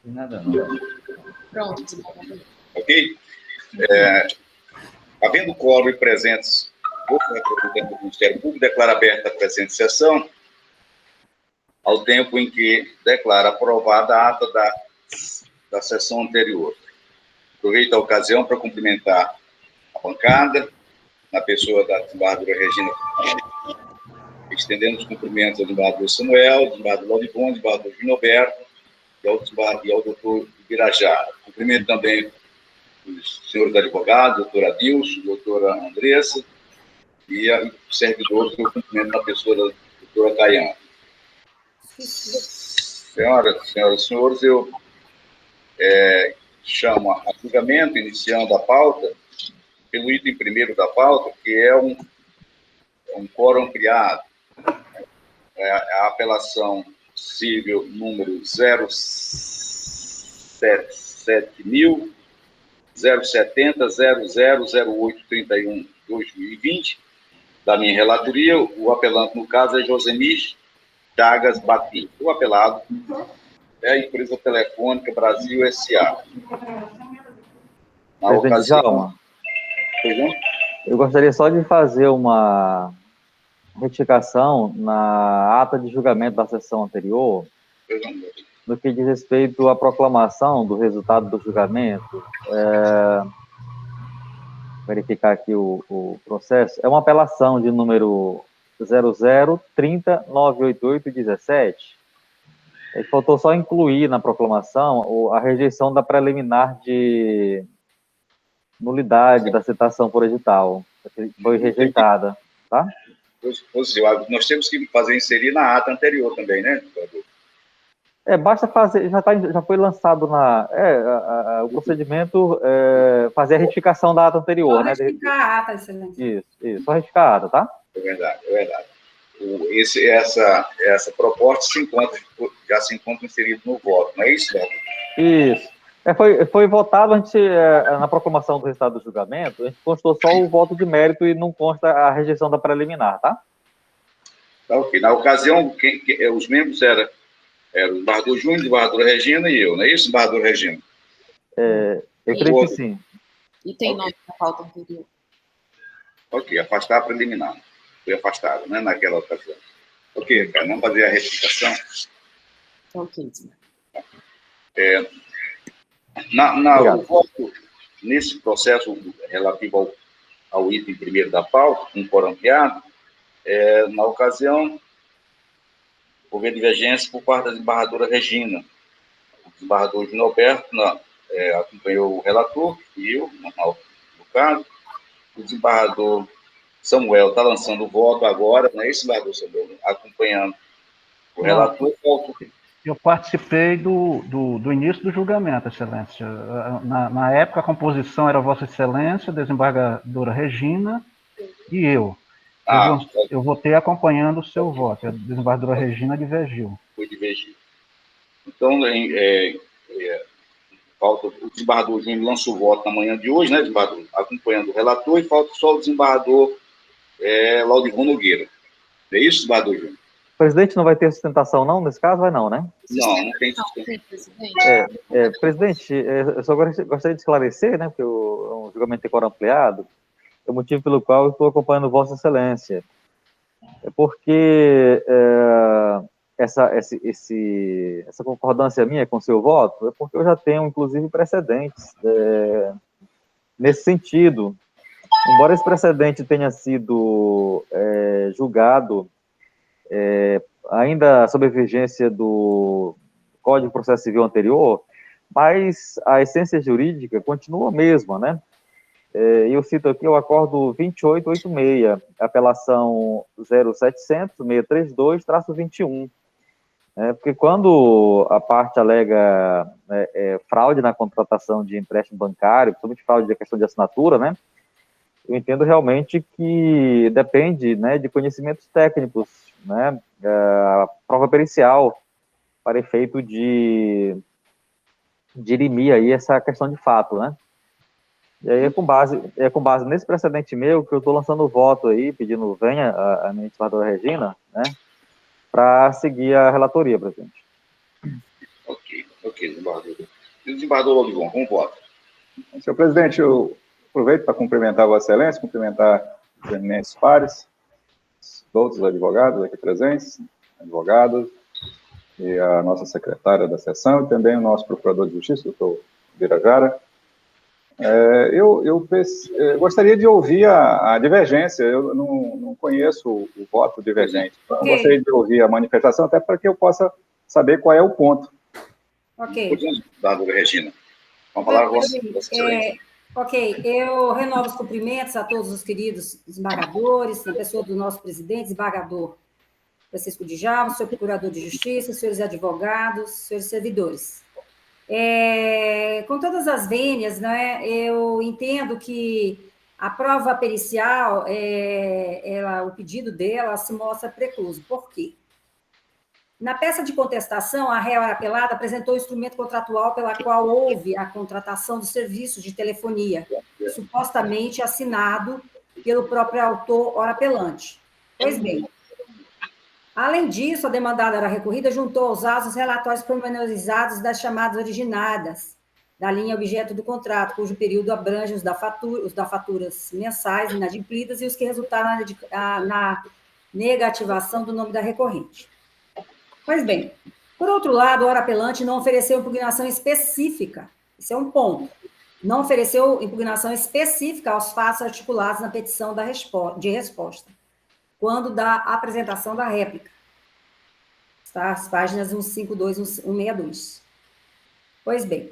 Nada não. Pronto. Ok? Havendo quórum e presentes, o representante do Ministério Público declara aberta a presente sessão, ao tempo em que declara aprovada a ata da sessão anterior. Aproveito a ocasião para cumprimentar a bancada, na pessoa da desembargadora Regina, estendendo os cumprimentos ao desembargador Samuel, ao desembargador Laudibon, ao desembargador Ginoberto e ao doutor Ibirajá. Cumprimento também os senhores advogados, doutora Adilson, doutora Andressa, e os servidores que eu cumprimento na pessoa da doutora Caiana. Senhoras e senhores, eu chamo a julgamento, iniciando a pauta, pelo item primeiro da pauta, que é um quórum ampliado. A apelação civil número 070-000831-2020, da minha relatoria. O apelante, no caso, é Josemir Chagas Batim. O apelado é a Empresa Telefônica Brasil S.A. Presidente Djalma, eu gostaria só de fazer uma retificação na ata de julgamento da sessão anterior, no que diz respeito à proclamação do resultado do julgamento. Verificar aqui o processo. É uma apelação de número 0030-988-17. Faltou só incluir na proclamação a rejeição da preliminar de nulidade da citação por edital. Foi rejeitada, tá? Nós temos que inserir na ata anterior também, né? Basta fazer, já foi lançado o procedimento, fazer a retificação da ata anterior, só né? Retificar a ata, excelência. Isso, só retificar a ata, tá? É verdade. Essa proposta já se encontra inserida no voto, não é isso, Beto? Isso. Foi votado, na proclamação do resultado do julgamento, a gente constou só o voto de mérito e não consta a rejeição da preliminar, tá? Tá, ok. Na ocasião, os membros eram o desembargador Júnior, a desembargadora Regina e eu, não é isso, desembargadora Regina? Eu creio que sim. E tem nome na pauta anterior. Ok, afastar a preliminar. Foi afastado, né, naquela ocasião. Ok, cara, vamos fazer a retificação. Ok. O voto nesse processo relativo ao item primeiro da pauta, um quórum ampliado, na ocasião, houve divergência por parte da desembargadora Regina. O desembargador Gilberto acompanhou o relator, e eu, no caso. O desembargador Samuel está lançando o voto agora, não é isso, desembargador Samuel? Acompanhando o relator. Eu participei do início do julgamento, excelência. Na época, a composição era Vossa Excelência, desembargadora Regina e eu. Eu votei acompanhando o seu voto. A desembargadora Regina divergiu. Foi divergido. Então, falta o desembargador Júnior lança o voto na manhã de hoje, né, desembargador? Acompanhando o relator, e falta só o desembargador Laudibon Nogueira. É isso, desembargador Júnior? O presidente não vai ter sustentação, não? Nesse caso, vai não, né? Não tem sustentação. Presidente, eu só gostaria de esclarecer, né, porque o julgamento tem quórum ampliado, é o motivo pelo qual eu estou acompanhando Vossa Excelência. É porque essa concordância minha com o seu voto é porque eu já tenho, inclusive, precedentes nesse sentido. Embora esse precedente tenha sido julgado ainda sob a vigência do Código de Processo Civil anterior, mas a essência jurídica continua a mesma, né? Eu cito aqui o acordo 2886, apelação 0700-632-21, porque quando a parte alega fraude na contratação de empréstimo bancário, principalmente fraude da questão de assinatura, né, eu entendo realmente que depende, né, de conhecimentos técnicos, né, a prova pericial para efeito de dirimir aí essa questão de fato, né. E aí é com base nesse precedente meu que eu estou lançando o voto aí, pedindo venha a minha desembargadora Regina, né, para seguir a relatoria, presidente. Ok, desembargador. E o desembargador Olivon, como vota? Senhor presidente, eu aproveito para cumprimentar Vossa Excelência, cumprimentar os eminentes pares, todos os advogados aqui presentes, advogados, e a nossa secretária da sessão, e também o nosso procurador de justiça, doutor Birajara. Eu gostaria de ouvir a divergência, eu não conheço o voto divergente. Então, eu gostaria de ouvir a manifestação, até para que eu possa saber qual é o ponto. Ok. Desembargadora Regina, vamos falar com Vossa Excelência. Ok, eu renovo os cumprimentos a todos os queridos desembargadores, na pessoa do nosso presidente, desembargador Francisco Djalma, senhor procurador de justiça, senhores advogados, senhores servidores. Com todas as vênias, né, eu entendo que a prova pericial, o pedido dela se mostra precluso. Por quê? Na peça de contestação, a réu apelada apresentou o instrumento contratual pela qual houve a contratação dos serviços de telefonia, supostamente assinado pelo próprio autor ora apelante. Pois bem, além disso, a demandada era recorrida juntou aos autos os relatórios pormenorizados das chamadas originadas da linha objeto do contrato, cujo período abrange os da faturas mensais inadimplidas e os que resultaram na negativação do nome da recorrente. Pois bem, por outro lado, o ora apelante não ofereceu impugnação específica, esse é um ponto, não ofereceu impugnação específica aos fatos articulados na petição de resposta, quando da apresentação da réplica. Está as páginas 152 e 162. Pois bem,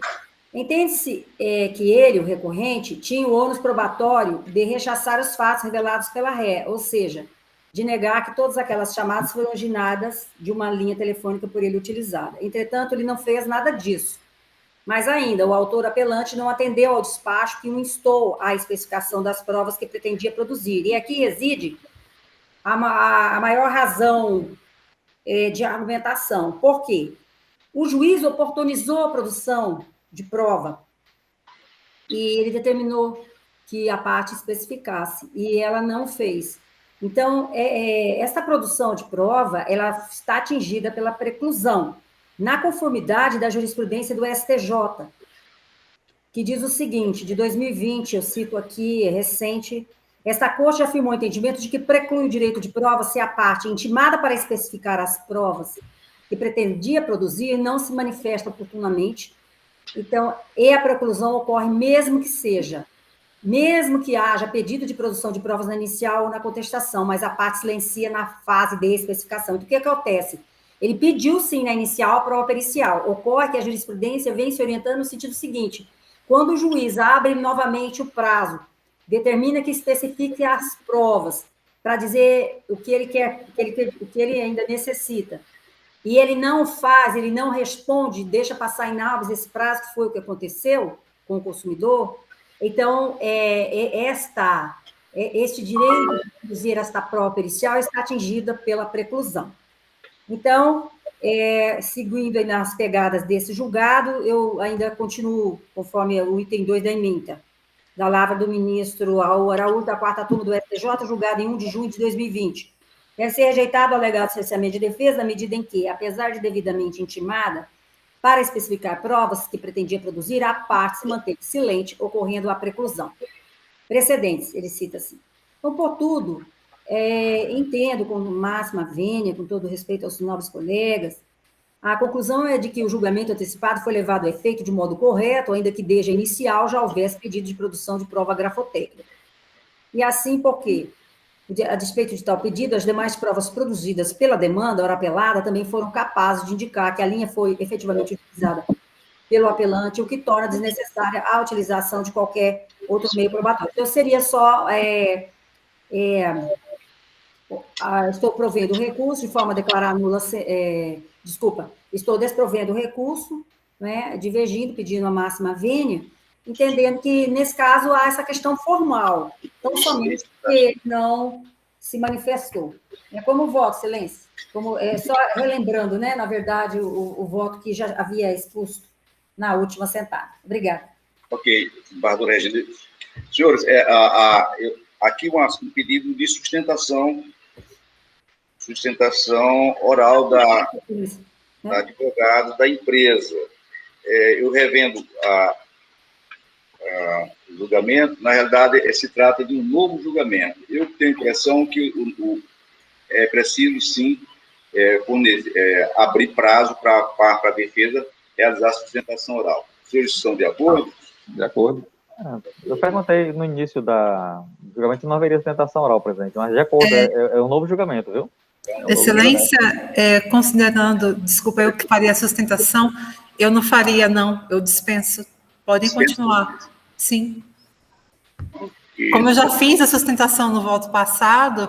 entende-se que ele, o recorrente, tinha o ônus probatório de rechaçar os fatos revelados pela ré, ou seja, de negar que todas aquelas chamadas foram originadas de uma linha telefônica por ele utilizada. Entretanto, ele não fez nada disso. Mas ainda, o autor apelante não atendeu ao despacho que o instou à especificação das provas que pretendia produzir. E aqui reside a maior razão de argumentação. Por quê? O juiz oportunizou a produção de prova e ele determinou que a parte especificasse, e ela não fez. Então, essa produção de prova, ela está atingida pela preclusão, na conformidade da jurisprudência do STJ, que diz o seguinte, de 2020, eu cito aqui, recente, esta corte afirmou o entendimento de que preclui o direito de prova se a parte intimada para especificar as provas que pretendia produzir não se manifesta oportunamente. Então, e a preclusão ocorre mesmo que haja pedido de produção de provas na inicial ou na contestação, mas a parte silencia na fase de especificação. Então, o que acontece? Ele pediu, sim, na inicial a prova pericial. Ocorre que a jurisprudência vem se orientando no sentido seguinte: quando o juiz abre novamente o prazo, determina que especifique as provas para dizer o que ele quer, o que ele ainda necessita, e ele não faz, ele não responde, deixa passar em aves esse prazo, que foi o que aconteceu com o consumidor, então, este direito de produzir esta prova pericial está atingida pela preclusão. Então, seguindo aí nas pegadas desse julgado, eu ainda continuo, conforme o item 2 da ementa, da lavra do ministro Araújo, da 4ª turma do STJ, julgado em 1 de junho de 2020. Deve ser rejeitado o alegado cerceamento de defesa, na medida em que, apesar de devidamente intimada, para especificar provas que pretendia produzir, a parte se manteve silente, ocorrendo a preclusão. Precedentes, ele cita assim. Então, portudo, entendo com máxima vênia, com todo respeito aos nobres colegas, a conclusão é de que o julgamento antecipado foi levado a efeito de modo correto, ainda que desde a inicial já houvesse pedido de produção de prova grafotécnica. E assim, porque, a despeito de tal pedido, as demais provas produzidas pela demanda, ora apelada, também foram capazes de indicar que a linha foi efetivamente utilizada pelo apelante, o que torna desnecessária a utilização de qualquer outro meio probatório. Então, seria só... estou provendo o recurso de forma a declarar nula... estou desprovendo o recurso, né, divergindo, pedindo a máxima vênia, entendendo que, nesse caso, há essa questão formal, tão somente que ele não se manifestou. Como voto, excelência? Só relembrando, né, na verdade, o voto que já havia exposto na última sentada. Obrigada. Ok, desembargador Regina. Senhores, aqui um pedido de sustentação oral da advogada da empresa. eu revendo o julgamento, na realidade, se trata de um novo julgamento. Eu tenho a impressão que é preciso, sim, abrir prazo para a defesa realizar a sustentação oral. Os senhores estão de acordo? De acordo. Eu perguntei no início do julgamento se não haveria sustentação oral, presidente, mas de acordo, é um novo julgamento, viu? Excelência, considerando, desculpa, eu que faria a sustentação, eu não faria, não, eu dispenso. Podem continuar. Sim. Como eu já fiz a sustentação no voto passado,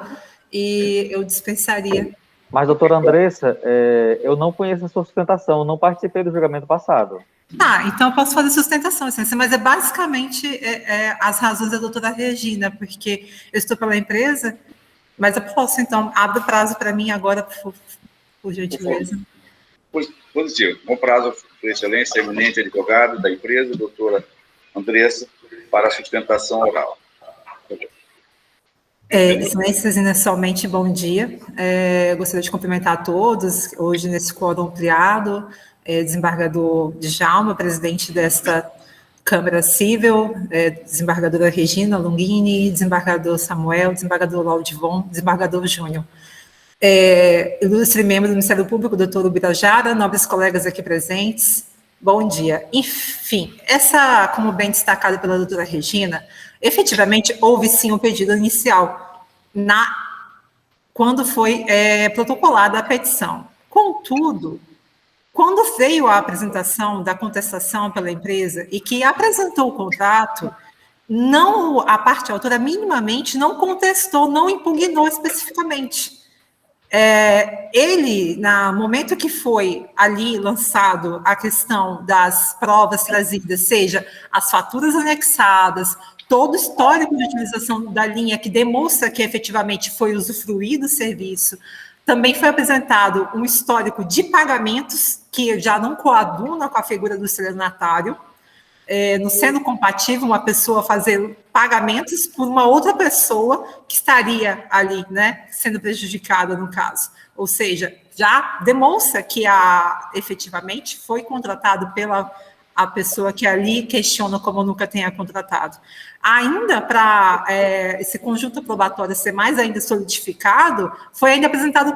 e eu dispensaria. Mas, doutora Andressa, eu não conheço a sua sustentação, não participei do julgamento passado. Tá, então eu posso fazer sustentação, excelência, mas basicamente as razões da doutora Regina, porque eu estou pela empresa, mas eu posso, então, abre o prazo para mim agora, por gentileza. Positivo. Com prazo, por excelência, eminente advogado da empresa, doutora Andressa, para a sustentação oral. Excelências, inicialmente, bom dia. Eu gostaria de cumprimentar a todos, hoje nesse quórum ampliado, desembargador Djalma, presidente desta Câmara Civil, desembargadora Regina Longini, desembargador Samuel, desembargador Laudivon, desembargador Júnior. Ilustre membro do Ministério Público, doutor Ubirajara, nobres colegas aqui presentes, bom dia. Enfim, como bem destacado pela doutora Regina, efetivamente houve sim um pedido inicial quando foi protocolada a petição. Contudo, quando veio a apresentação da contestação pela empresa e que apresentou o contrato, a parte autora minimamente não contestou, não impugnou especificamente. Ele, no momento que foi ali lançado a questão das provas trazidas, seja as faturas anexadas, todo o histórico de utilização da linha que demonstra que efetivamente foi usufruído o serviço, também foi apresentado um histórico de pagamentos que já não coaduna com a figura do estelionatário, não sendo compatível uma pessoa fazer pagamentos por uma outra pessoa que estaria ali, né, sendo prejudicada no caso. Ou seja, já demonstra que efetivamente foi contratado pela a pessoa que ali questiona como nunca tenha contratado. Ainda para esse conjunto probatório ser mais ainda solidificado, foi ainda apresentado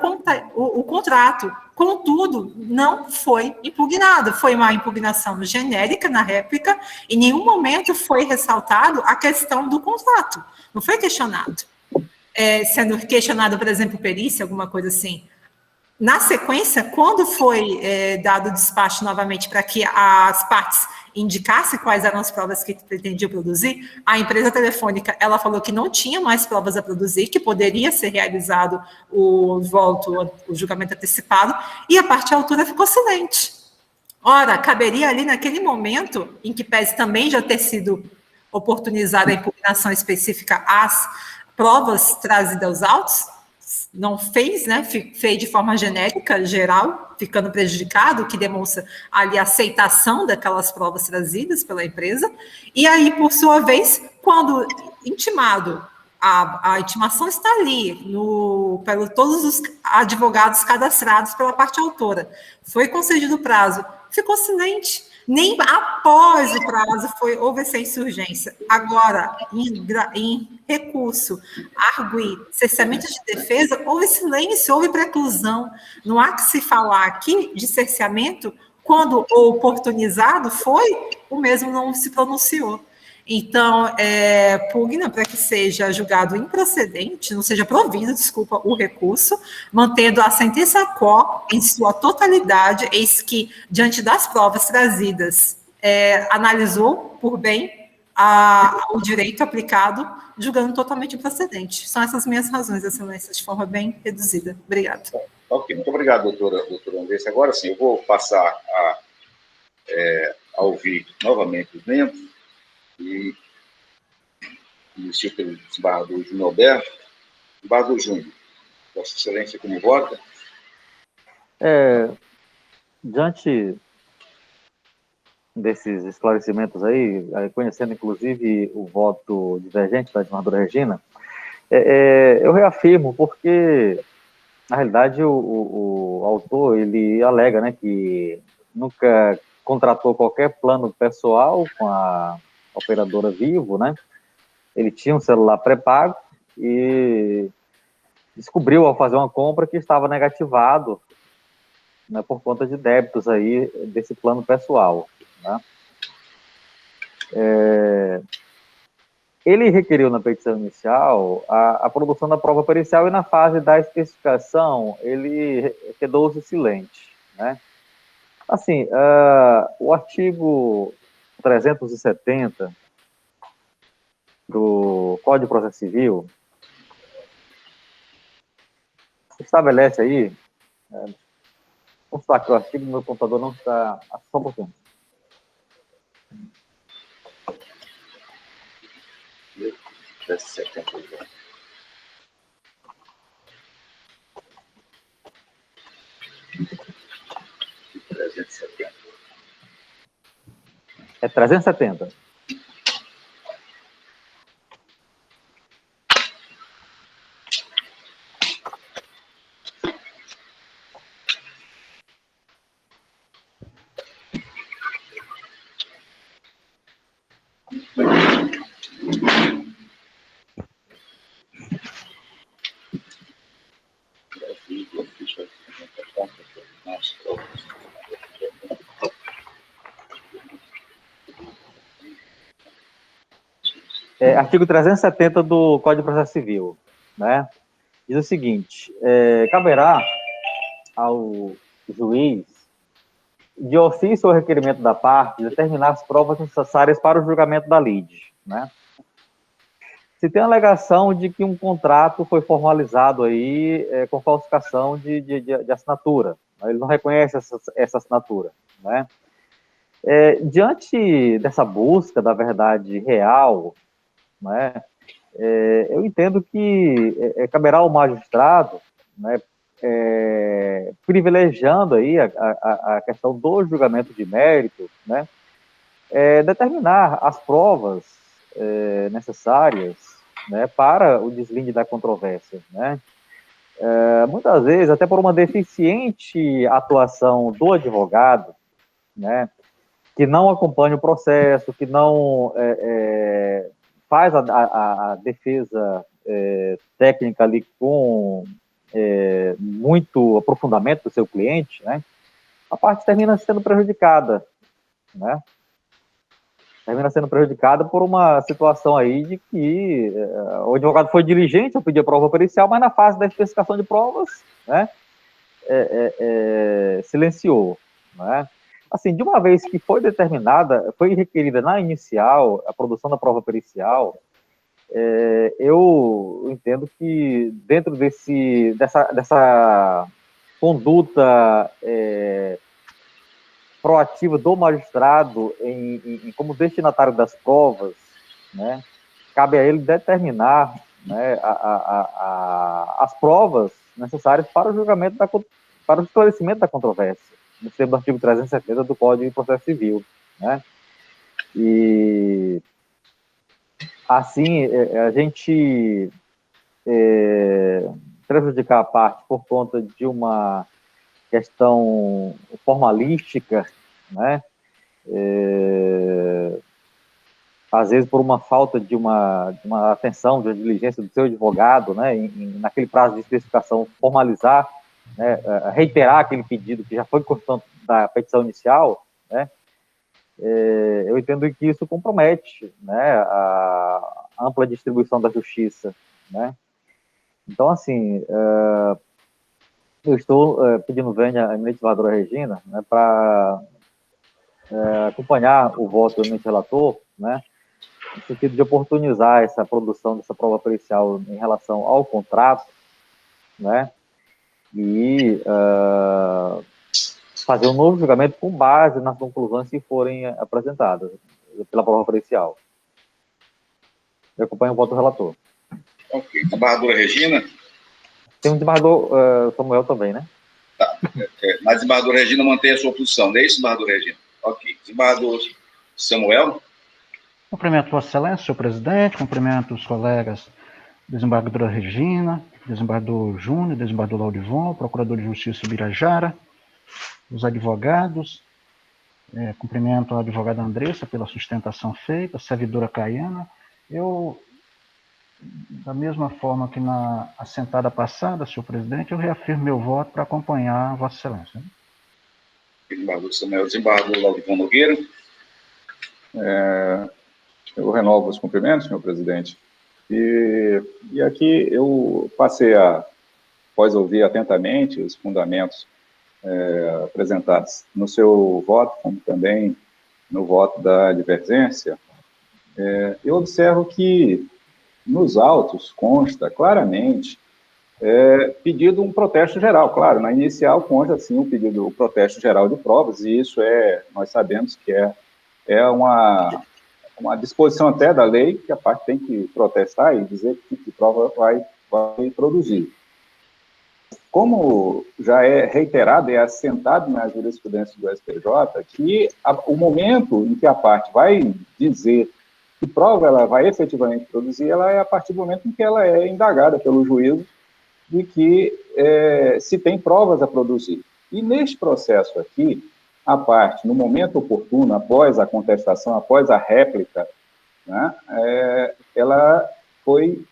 o contrato. Contudo, não foi impugnado. Foi uma impugnação genérica na réplica, em nenhum momento foi ressaltado a questão do contrato. Não foi questionado. Sendo questionado, por exemplo, perícia, alguma coisa assim. Na sequência, quando foi dado o despacho novamente para que as partes indicassem quais eram as provas que pretendiam produzir, a empresa telefônica ela falou que não tinha mais provas a produzir, que poderia ser realizado o julgamento antecipado, e a parte autora ficou silente. Ora, caberia ali naquele momento, em que pese também já ter sido oportunizada a impugnação específica às provas trazidas aos autos, não fez, né? Fez de forma genérica, geral, ficando prejudicado, que demonstra ali a aceitação daquelas provas trazidas pela empresa, e aí, por sua vez, quando intimado, a intimação está ali, pelo todos os advogados cadastrados pela parte autora, foi concedido o prazo, ficou silente. Nem após o prazo houve essa insurgência. Agora, em recurso, arguir, cerceamento de defesa, houve silêncio, houve preclusão. Não há que se falar aqui de cerceamento quando o oportunizado foi, o mesmo não se pronunciou. Então, pugna para que seja julgado improcedente, não seja provido, desculpa, o recurso, mantendo a sentença quo em sua totalidade, eis que, diante das provas trazidas, analisou por bem o direito aplicado, julgando totalmente improcedente. São essas minhas razões, excelência, de forma bem reduzida. Obrigada. Ok, muito obrigado, doutora Andressa. Agora sim, eu vou passar a ouvir novamente os membros, e iniciou pelo desembargador Júnior Alberto. Desembargador Júnior, Vossa Excelência, como vota? Diante desses esclarecimentos aí, conhecendo inclusive o voto divergente da desembargadora Regina, eu reafirmo porque, na realidade, o autor, ele alega, né, que nunca contratou qualquer plano pessoal com a operadora Vivo, né? Ele tinha um celular pré-pago e descobriu, ao fazer uma compra, que estava negativado, né, por conta de débitos aí desse plano pessoal, né? Ele requeriu na petição inicial a produção da prova pericial e na fase da especificação ele quedou-se silente, né? Assim, o artigo 370 do Código de Processo Civil estabelece aí, vamos falar que o artigo do meu computador não está, só um pouquinho. É 370. Artigo 370 do Código de Processo Civil, né? Diz o seguinte: caberá ao juiz, de ofício ou requerimento da parte, determinar as provas necessárias para o julgamento da lide, né? Se tem a alegação de que um contrato foi formalizado aí com falsificação de assinatura, né? Ele não reconhece essa assinatura, né? Diante dessa busca da verdade real, né, eu entendo que caberá ao magistrado, né, privilegiando aí a questão do julgamento de mérito, né, determinar as provas necessárias, né, para o deslinde da controvérsia, né. Muitas vezes, até por uma deficiente atuação do advogado, né, que não acompanha o processo, que não faz a defesa técnica ali com muito aprofundamento do seu cliente, né, a parte termina sendo prejudicada, né, termina sendo prejudicada por uma situação aí de que o advogado foi diligente ao pedir a prova pericial, mas na fase da especificação de provas, né, silenciou, né. Assim, de uma vez que foi determinada, foi requerida na inicial a produção da prova pericial, eu entendo que dentro dessa conduta proativa do magistrado como destinatário das provas, né, cabe a ele determinar, né, as provas necessárias para o julgamento, para o esclarecimento da controvérsia, no termo do artigo 370 do Código de Processo Civil, né? E assim, a gente prejudicar a parte por conta de uma questão formalística, né? Às vezes por uma falta de uma atenção, de uma diligência do seu advogado, né? Naquele prazo de especificação, formalizar, né? Reiterar aquele pedido que já foi constante da petição inicial, né? Eu entendo que isso compromete, né, a ampla distribuição da justiça, né? Então, assim, eu estou pedindo vênia à eminente vereadora Regina, né, para acompanhar o voto do eminente relator, né, no sentido de oportunizar essa produção dessa prova pericial em relação ao contrato, né, e fazer um novo julgamento com base nas conclusões que forem apresentadas pela prova pericial. Eu acompanho o voto do relator. Ok. Desembargadora Regina? Tem um desembargador Samuel também, né? Tá. Mas a desembargadora Regina mantém a sua posição, não é isso, desembargadora Regina? Ok. Desembargador Samuel? Cumprimento Vossa Excelência, senhor presidente, cumprimento os colegas desembargadora Regina, desembargador Júnior, desembargador Laudivon, procurador de Justiça Birajara, os advogados, Cumprimento a advogada Andressa pela sustentação feita, a servidora Caiana. Eu, da mesma forma que na assentada passada, senhor presidente, eu reafirmo meu voto para acompanhar Vossa Excelência. Desembargador Samuel, desembargador Laurivan Nogueira. Eu renovo os cumprimentos, senhor presidente. E aqui eu passei após ouvir atentamente os fundamentos apresentados no seu voto, como também no voto da divergência, eu observo que nos autos consta claramente pedido um protesto geral. Claro, na inicial consta, sim, o pedido do protesto geral de provas, e isso nós sabemos que é uma disposição até da lei, que a parte tem que protestar e dizer que prova vai produzir. Como já é reiterado e assentado na jurisprudência do STJ, que o momento em que a parte vai dizer que prova ela vai efetivamente produzir, ela é a partir do momento em que ela é indagada pelo juízo de que se tem provas a produzir. E neste processo aqui, a parte, no momento oportuno, após a contestação, após a réplica, né, ela foi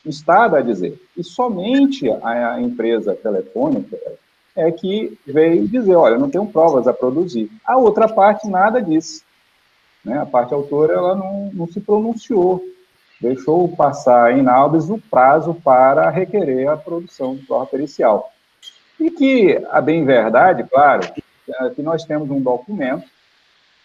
instada a dizer. E somente a empresa telefônica é que veio dizer, olha, não tenho provas a produzir. A outra parte nada disse. Né? A parte autora ela não se pronunciou, deixou passar em habeas o prazo para requerer a produção de prova pericial. E que, a bem verdade, claro, que nós temos um documento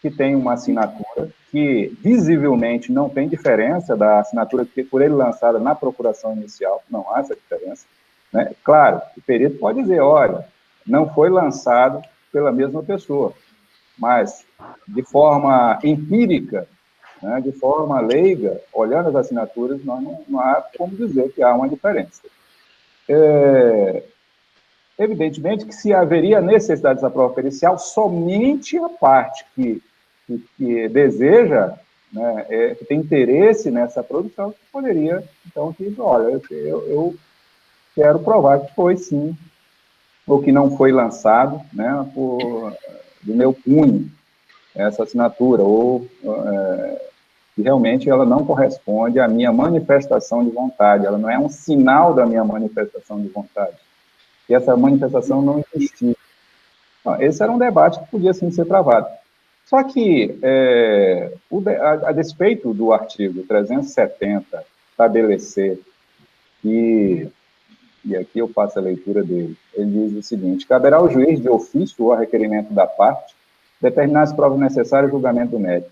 que tem uma assinatura que visivelmente não tem diferença da assinatura que por ele lançada na procuração inicial, não há essa diferença. Né? Claro, o perito pode dizer, olha, não foi lançado pela mesma pessoa, mas de forma empírica, né, de forma leiga, olhando as assinaturas, não há como dizer que há uma diferença. Evidentemente que se haveria necessidade dessa prova pericial, somente a parte que deseja, né, que tem interesse nessa produção, poderia, então, dizer, olha, eu quero provar que foi sim, ou que não foi lançado, né, do meu punho, essa assinatura, ou que realmente ela não corresponde à minha manifestação de vontade, ela não é um sinal da minha manifestação de vontade, e essa manifestação não existiu. Então, esse era um debate que podia, sim, ser travado. Só que, a despeito do artigo 370 estabelecer que, e aqui eu faço a leitura dele, ele diz o seguinte, caberá ao juiz de ofício ou a requerimento da parte determinar as provas necessárias ao julgamento do mérito.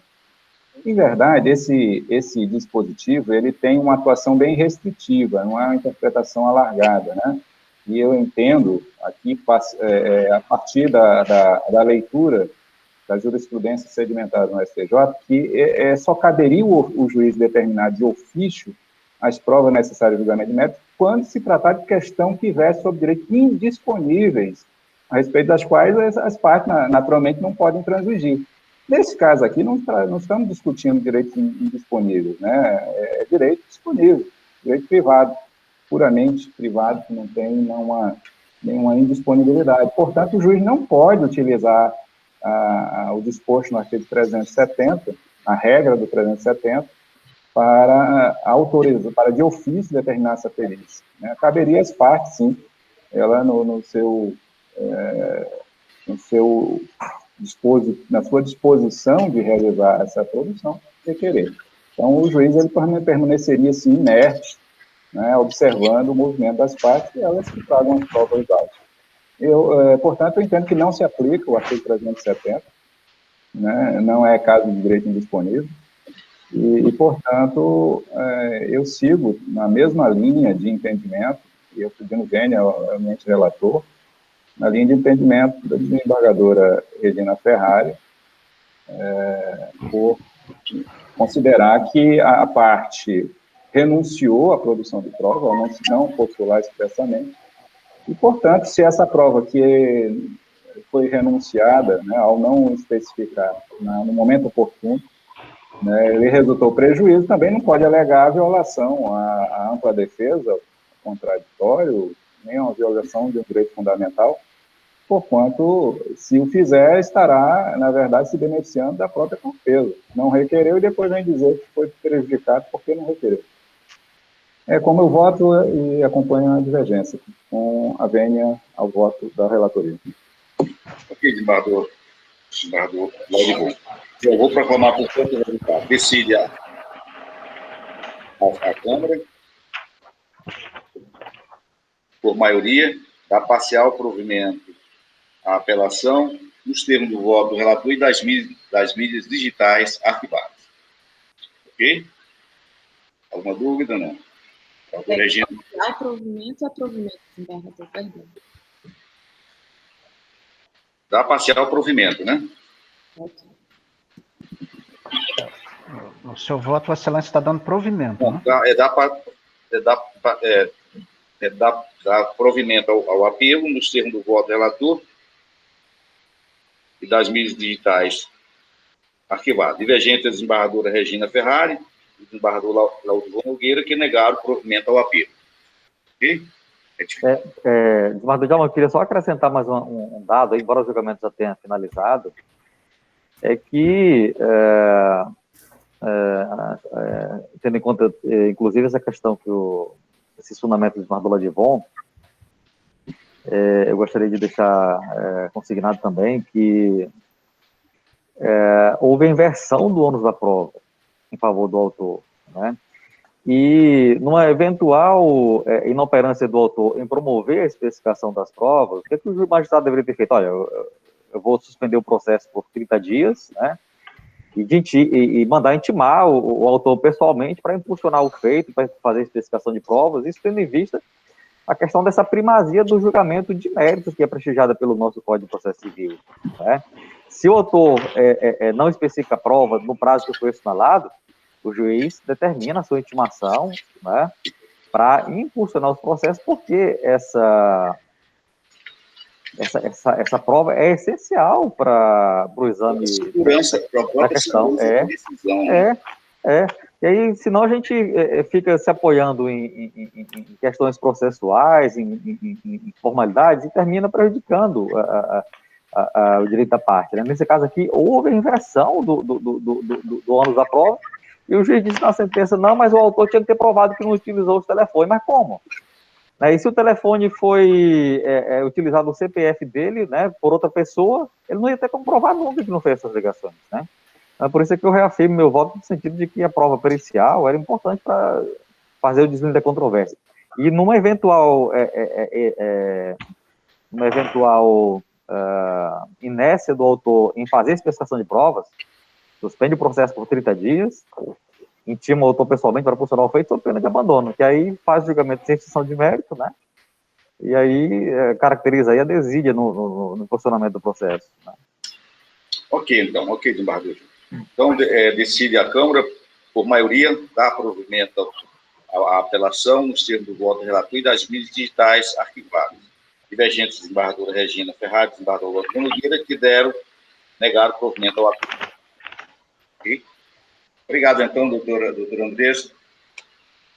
Em verdade, esse dispositivo, ele tem uma atuação bem restritiva, não é uma interpretação alargada, né? E eu entendo, aqui, a partir da leitura da jurisprudência sedimentada no STJ, que só caberia o juiz determinar de ofício as provas necessárias ao julgamento de mérito quando se tratar de questão que versa sobre direitos indisponíveis, a respeito das quais as partes, naturalmente, não podem transigir. Nesse caso aqui, não estamos discutindo direitos indisponíveis, né? É direito disponível, direito privado, puramente privado, que não tem nenhuma indisponibilidade. Portanto, o juiz não pode utilizar o disposto no artigo 370, a regra do 370, para autorizar, para de ofício determinar essa perícia. Né? Caberia às partes, sim, ela na sua disposição de realizar essa produção, requerer. Então, o juiz ele permaneceria, sim, inerte, né, observando o movimento das partes e elas que tragam as provas dadas. Portanto, eu entendo que não se aplica o artigo 370, né, não é caso de direito indisponível, e portanto, eu sigo na mesma linha de entendimento, e eu pedindo vênia, realmente relator, na linha de entendimento da desembargadora Regina Ferrari, por considerar que a parte renunciou à produção de prova, ao não postular expressamente, e, portanto, se essa prova que foi renunciada, né, ao não especificar no momento oportuno, né, ele resultou prejuízo, também não pode alegar a violação à ampla defesa, contraditório, nem uma violação de um direito fundamental, porquanto, se o fizer, estará, na verdade, se beneficiando da própria Corpeso. Não requereu e depois vem dizer que foi prejudicado porque não requereu. É como eu voto e acompanho a divergência, com a vênia ao voto da relatoria. Ok, desembargador Laurigon. Eu vou proclamar por conta do resultado. Decide a Câmara, por maioria, dá parcial provimento à apelação, nos termos do voto do relator e das mídias digitais arquivadas. Ok? Alguma dúvida, não? Regina. Provimento é provimento, desembargador, perdão. Dá parcial provimento, né? O seu voto, Vossa Excelência, está dando provimento, Não, né? Dá provimento ao apelo, nos termos do voto do relator e das mídias digitais arquivadas. Divergente a desembargadora Regina Ferrari e o desembargador Laurigon Nogueira, que negaram o provimento ao apelo. Ok? Desembargador Djalma, eu queria só acrescentar mais um dado, embora o julgamento já tenha finalizado, é que, tendo em conta, inclusive, essa questão que esse fundamento do desembargador Ladivon, eu gostaria de deixar consignado também que houve a inversão do ônus da prova em favor do autor, né? E, numa eventual inoperância do autor em promover a especificação das provas, o que o magistrado deveria ter feito? Olha, eu vou suspender o processo por 30 dias, né? E mandar intimar o autor pessoalmente para impulsionar o feito, para fazer a especificação de provas, isso tendo em vista a questão dessa primazia do julgamento de méritos que é prestigiada pelo nosso Código de Processo Civil, né? Se o autor não especifica a prova no prazo que foi assinalado, o juiz determina a sua intimação, né, para impulsionar os processos, porque essa prova é essencial para o exame. Segurança, para a própria segurança da decisão. E aí, senão a gente fica se apoiando em questões processuais, em formalidades, e termina prejudicando o direito da parte, né? Nesse caso aqui, houve a inversão do ônus da prova, e o juiz disse na sentença, não, mas o autor tinha que ter provado que não utilizou o telefone. Mas como? E se o telefone foi utilizado no CPF dele, né, por outra pessoa, ele não ia ter como provar nunca que não fez essas ligações, né? Por isso é que eu reafirmo meu voto no sentido de que a prova pericial era importante para fazer o desvio da controvérsia. E numa eventual inércia do autor em fazer a especificação de provas, suspende o processo por 30 dias, intima o autor pessoalmente para funcionar o feito sob pena de abandono, que aí faz o julgamento sem extinção de mérito, né? E aí caracteriza aí a desídia no funcionamento do processo, né? Ok, desembargador. Então, decide a Câmara, por maioria, dar provimento à apelação, nos termos do voto relator e das mídias digitais arquivadas. Divergentes, desembargadora Regina Ferrari, desembargador Laurigon Nogueira, que negaram o provimento ao apelo. Okay? Obrigado, então, doutora Andressa.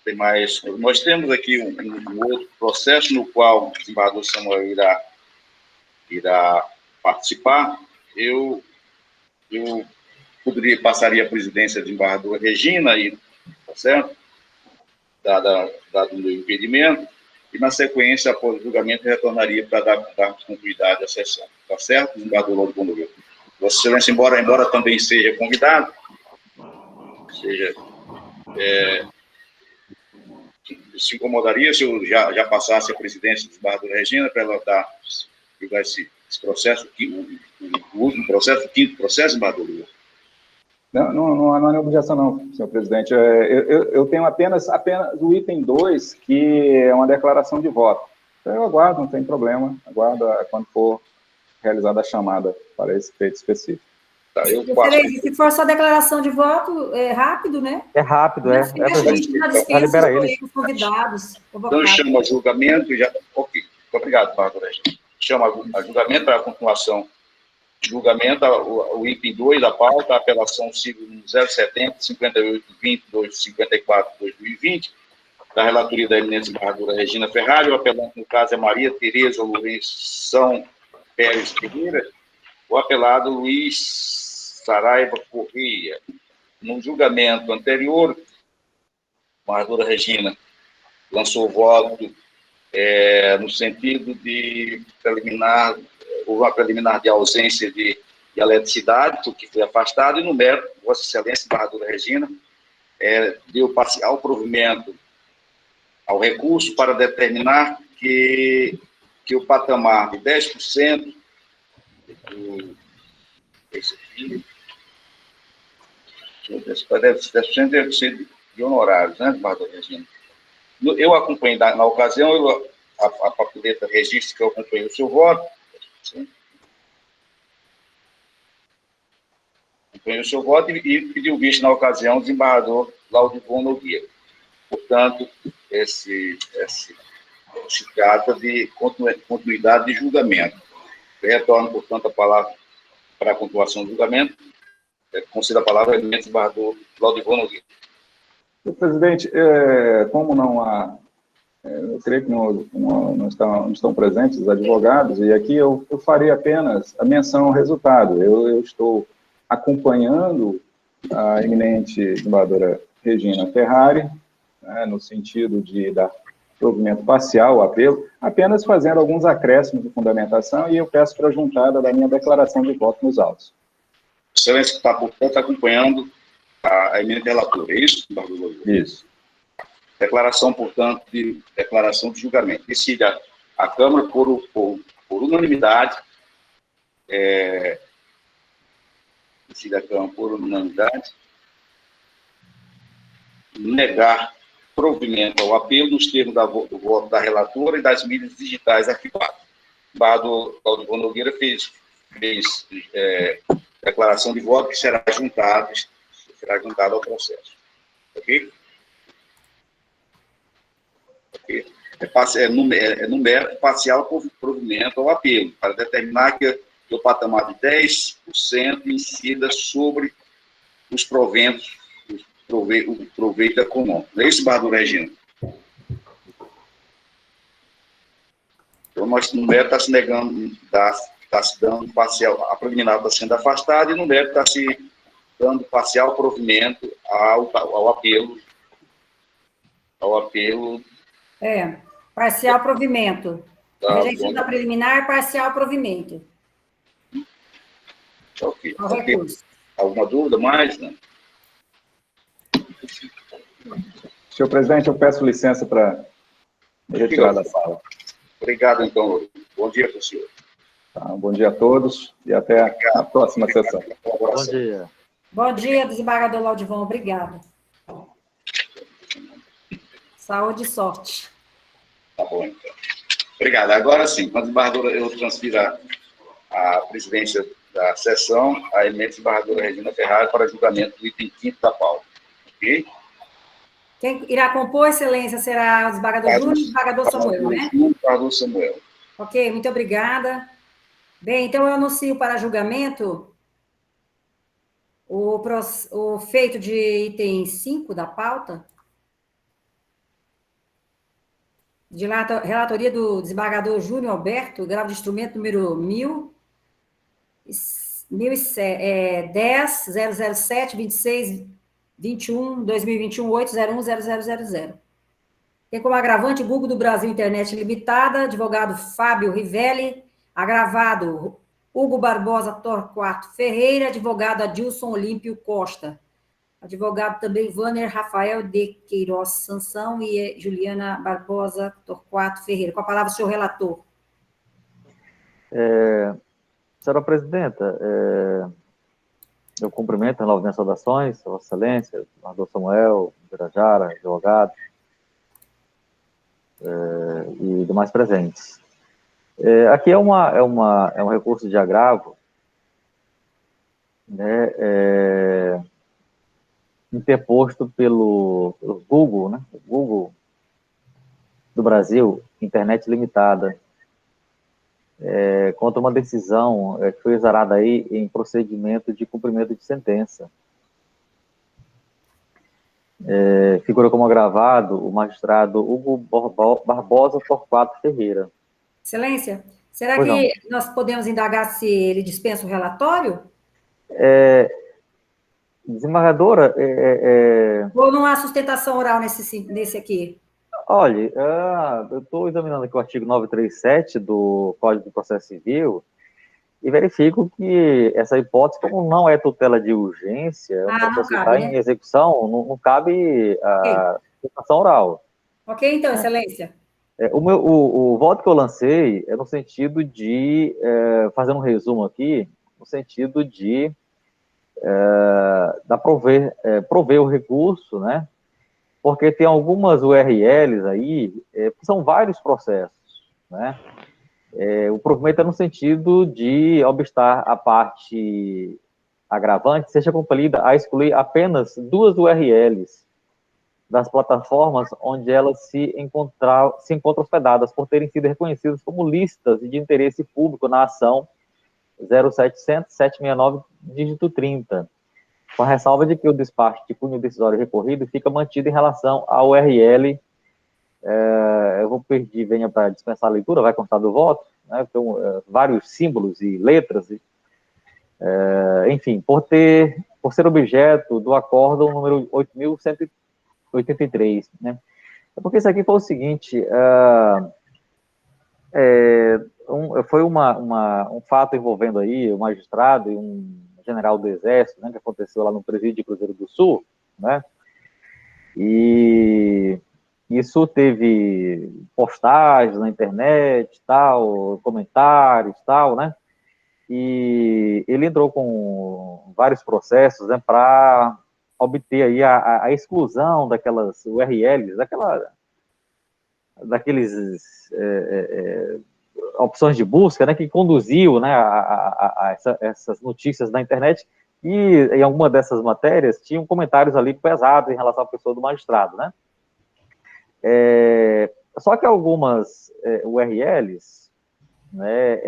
Tem mais. Nós temos aqui um outro processo no qual o desembargador Samuel irá participar. Eu passaria a presidência da desembargadora Regina, tá certo? Dado o meu impedimento, e, na sequência, após o julgamento, retornaria para dar continuidade à sessão. Tá certo, desembargador Laurigon Nogueira? Vossa Excelência, embora também seja convidado, se incomodaria se eu já passasse a presidência do desembargador Regina para ela julgar esse processo, o último processo, o quinto processo, desembargador? Não há nenhuma objeção, não, senhor presidente. Eu tenho apenas o item 2, que é uma declaração de voto. Então, eu aguardo, não tem problema. Aguardo quando for realizada a chamada para esse feito específico. Tá, se for só declaração de voto, é rápido, né? É rápido, a gente já dispensa os convidados. Então, chama a julgamento e já... Ok, muito obrigado, desembargador Regina. Chama a julgamento para a continuação. Julgamento, o item 2 da pauta, a apelação civil 070 5820 254 2020, da relatoria da eminente desembargadora Regina Ferrari. O apelante, no caso, é Maria Tereza Lourenção Pérez Pereira, o apelado Luiz Saraiva Corrêa. No julgamento anterior, a embargadora Regina lançou voto no sentido de preliminar, houve uma preliminar de ausência de eletricidade, que foi afastado, e no mérito, Vossa Excelência, embargadora Regina, deu parcial provimento ao recurso para determinar que o patamar de 10% esse aqui, 10% deve ser de honorários, né, embargadora Regina? Eu acompanhei, na ocasião, a papeleta registra que eu acompanhei o seu voto. Acompanhei o seu voto e pediu vista, na ocasião, o desembargador Laudivon Nogueira. Portanto, se trata de continuidade de julgamento. Eu retorno, portanto, a palavra para a continuação do julgamento. Concedo a palavra ao desembargador Laudivon Nogueira. Senhor presidente, como não há, eu creio que não estão presentes os advogados, e aqui eu farei apenas a menção ao resultado. Eu estou acompanhando a eminente desembargadora Regina Ferrari, né, no sentido de dar provimento parcial ao apelo, apenas fazendo alguns acréscimos de fundamentação, e eu peço para a juntada da minha declaração de voto nos autos. Excelência, está, portanto, acompanhando a eminente relatora, é isso? Isso. Declaração, portanto, declaração de julgamento. Decide a Câmara por unanimidade, decide a Câmara por unanimidade, negar provimento ao apelo nos termos do voto da relatora e das mídias digitais arquivadas. O embargador Laudivon Nogueira fez declaração de voto que será juntado ao processo. Ok? Ok. Numérico parcial provimento ao apelo, para determinar que o patamar de 10% incida sobre os proventos, o proveito econômico. Não é isso, embargadora Regina? Então, no mérito está se negando, está se dando parcial, a preliminar está sendo afastada, e no mérito está se dando parcial provimento ao apelo. Parcial provimento. Rejeição da preliminar, parcial provimento. Ok. Ao recurso. Alguma dúvida mais? Né? Senhor presidente, eu peço licença para me retirar da sala. Obrigado, então. Bom dia para o senhor. Tá, bom dia a todos e até a próxima sessão. Bom dia. Bom dia, desembargador Laudivon. Obrigado. Saúde e sorte. Tá bom, então. Obrigado. Agora sim, com a desembargadora, eu transfiro a presidência da sessão à eminente desembargadora Regina Ferrari para julgamento do item 5º da pauta. Ok? Quem irá compor, excelência, será o desembargador Júnior e o desembargador Samuel, né? Desembargador Samuel. Ok, muito obrigada. Bem, então eu anuncio para julgamento o feito de item 5 da pauta, de relatoria do desembargador Júnior Alberto, grau de instrumento número 10.007.26.21.2021.801.0000. Tem como agravante Google do Brasil Internet Limitada, advogado Fábio Rivelli, agravado Hugo Barbosa Torquato Ferreira, advogado Adilson Olímpio Costa, advogado também Vanner Rafael de Queiroz Sansão e Juliana Barbosa Torquato Ferreira. Com a palavra, o senhor relator. Senhora presidenta, eu cumprimento as novas saudações, Vossa Excelência, senador Samuel, Birajara, advogado, e demais presentes. Aqui é um recurso de agravo, né, interposto pelo Google, né, Google do Brasil, Internet Limitada, contra uma decisão que foi exarada aí em procedimento de cumprimento de sentença. Figura como agravado o magistrado Hugo Barbosa Torquato Ferreira. Excelência, Será Pois que nós podemos indagar se ele dispensa o relatório? Desembargadora, Ou não há sustentação oral nesse aqui? olha, eu estou examinando aqui o artigo 937 do Código de Processo Civil e verifico que essa hipótese, como não é tutela de urgência, é um Não processo que cabe, está em né? execução, não cabe Ok, a sustentação oral. ok, então, excelência. O voto que eu lancei é no sentido de, fazendo um resumo aqui, no sentido de prover o recurso, né? Porque tem algumas URLs aí, são vários processos, né? O provimento é no sentido de obstar a parte agravante seja compelida a excluir apenas 2 URLs das plataformas onde elas se encontram hospedadas por terem sido reconhecidas como lícitas e de interesse público na ação 0700-769, dígito 30, com a ressalva de que o despacho de cunho decisório recorrido fica mantido em relação à URL. Eu vou pedir, venha para dispensar a leitura, vai constar do voto, né? Então, vários símbolos e letras, enfim, por ser objeto do acórdão número 8.183, né? Porque isso aqui foi o seguinte, foi um fato envolvendo aí o magistrado e um general do Exército, né, que aconteceu lá no presídio de Cruzeiro do Sul, né? E isso teve postagens na internet, tal, comentários, tal, né? E ele entrou com vários processos, né, para obter aí a exclusão daquelas URLs, daqueles opções de busca, né, que conduziu, né, essas notícias na internet, e em alguma dessas matérias tinham comentários ali pesados em relação à pessoa do magistrado, né? Só que algumas URLs, né,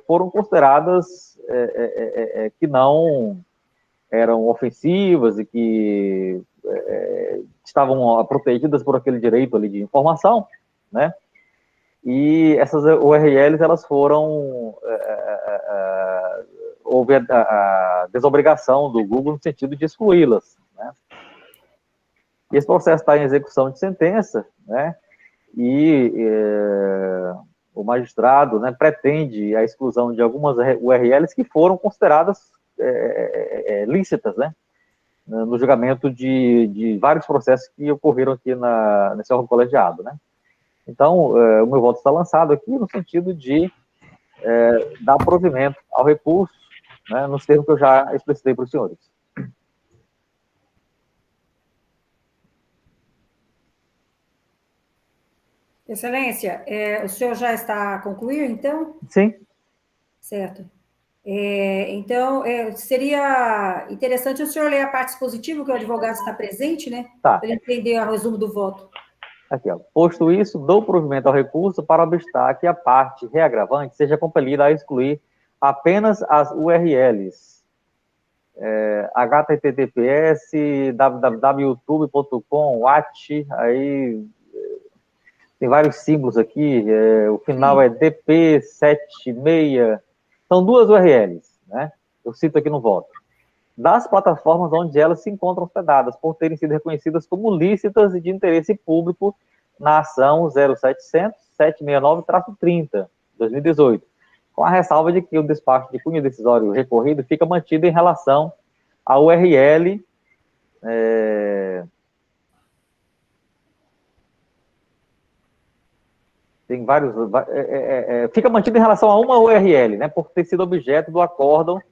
foram consideradas que não eram ofensivas e que estavam protegidas por aquele direito ali de informação, né? E essas URLs, elas foram... houve a desobrigação do Google no sentido de excluí-las, né? E esse processo está em execução de sentença, né? E o magistrado, né, pretende a exclusão de algumas URLs que foram consideradas lícitas, né? No julgamento de vários processos que ocorreram aqui nesse órgão colegiado, né? Então, o meu voto está lançado aqui no sentido de dar provimento ao recurso, né, nos termos que eu já explicitei para os senhores. Excelência, o senhor já está a concluir, então? Sim. Certo. Então, seria interessante o senhor ler a parte dispositiva, que o advogado está presente, né? Tá. Para ele entender o resumo do voto. Aqui, ó. Posto isso, dou provimento ao recurso para obstar que a parte reagravante seja compelida a excluir apenas as URLs https, www.youtube.com, watch, aí tem vários símbolos aqui, o final é DP76, são 2 URLs, né? Eu cito aqui no voto. Das plataformas onde elas se encontram hospedadas, por terem sido reconhecidas como lícitas e de interesse público na ação 0700-769-30, 2018, com a ressalva de que o despacho de cunho decisório recorrido fica mantido em relação à URL tem vários... fica mantido em relação a uma URL, né, por ter sido objeto do acórdão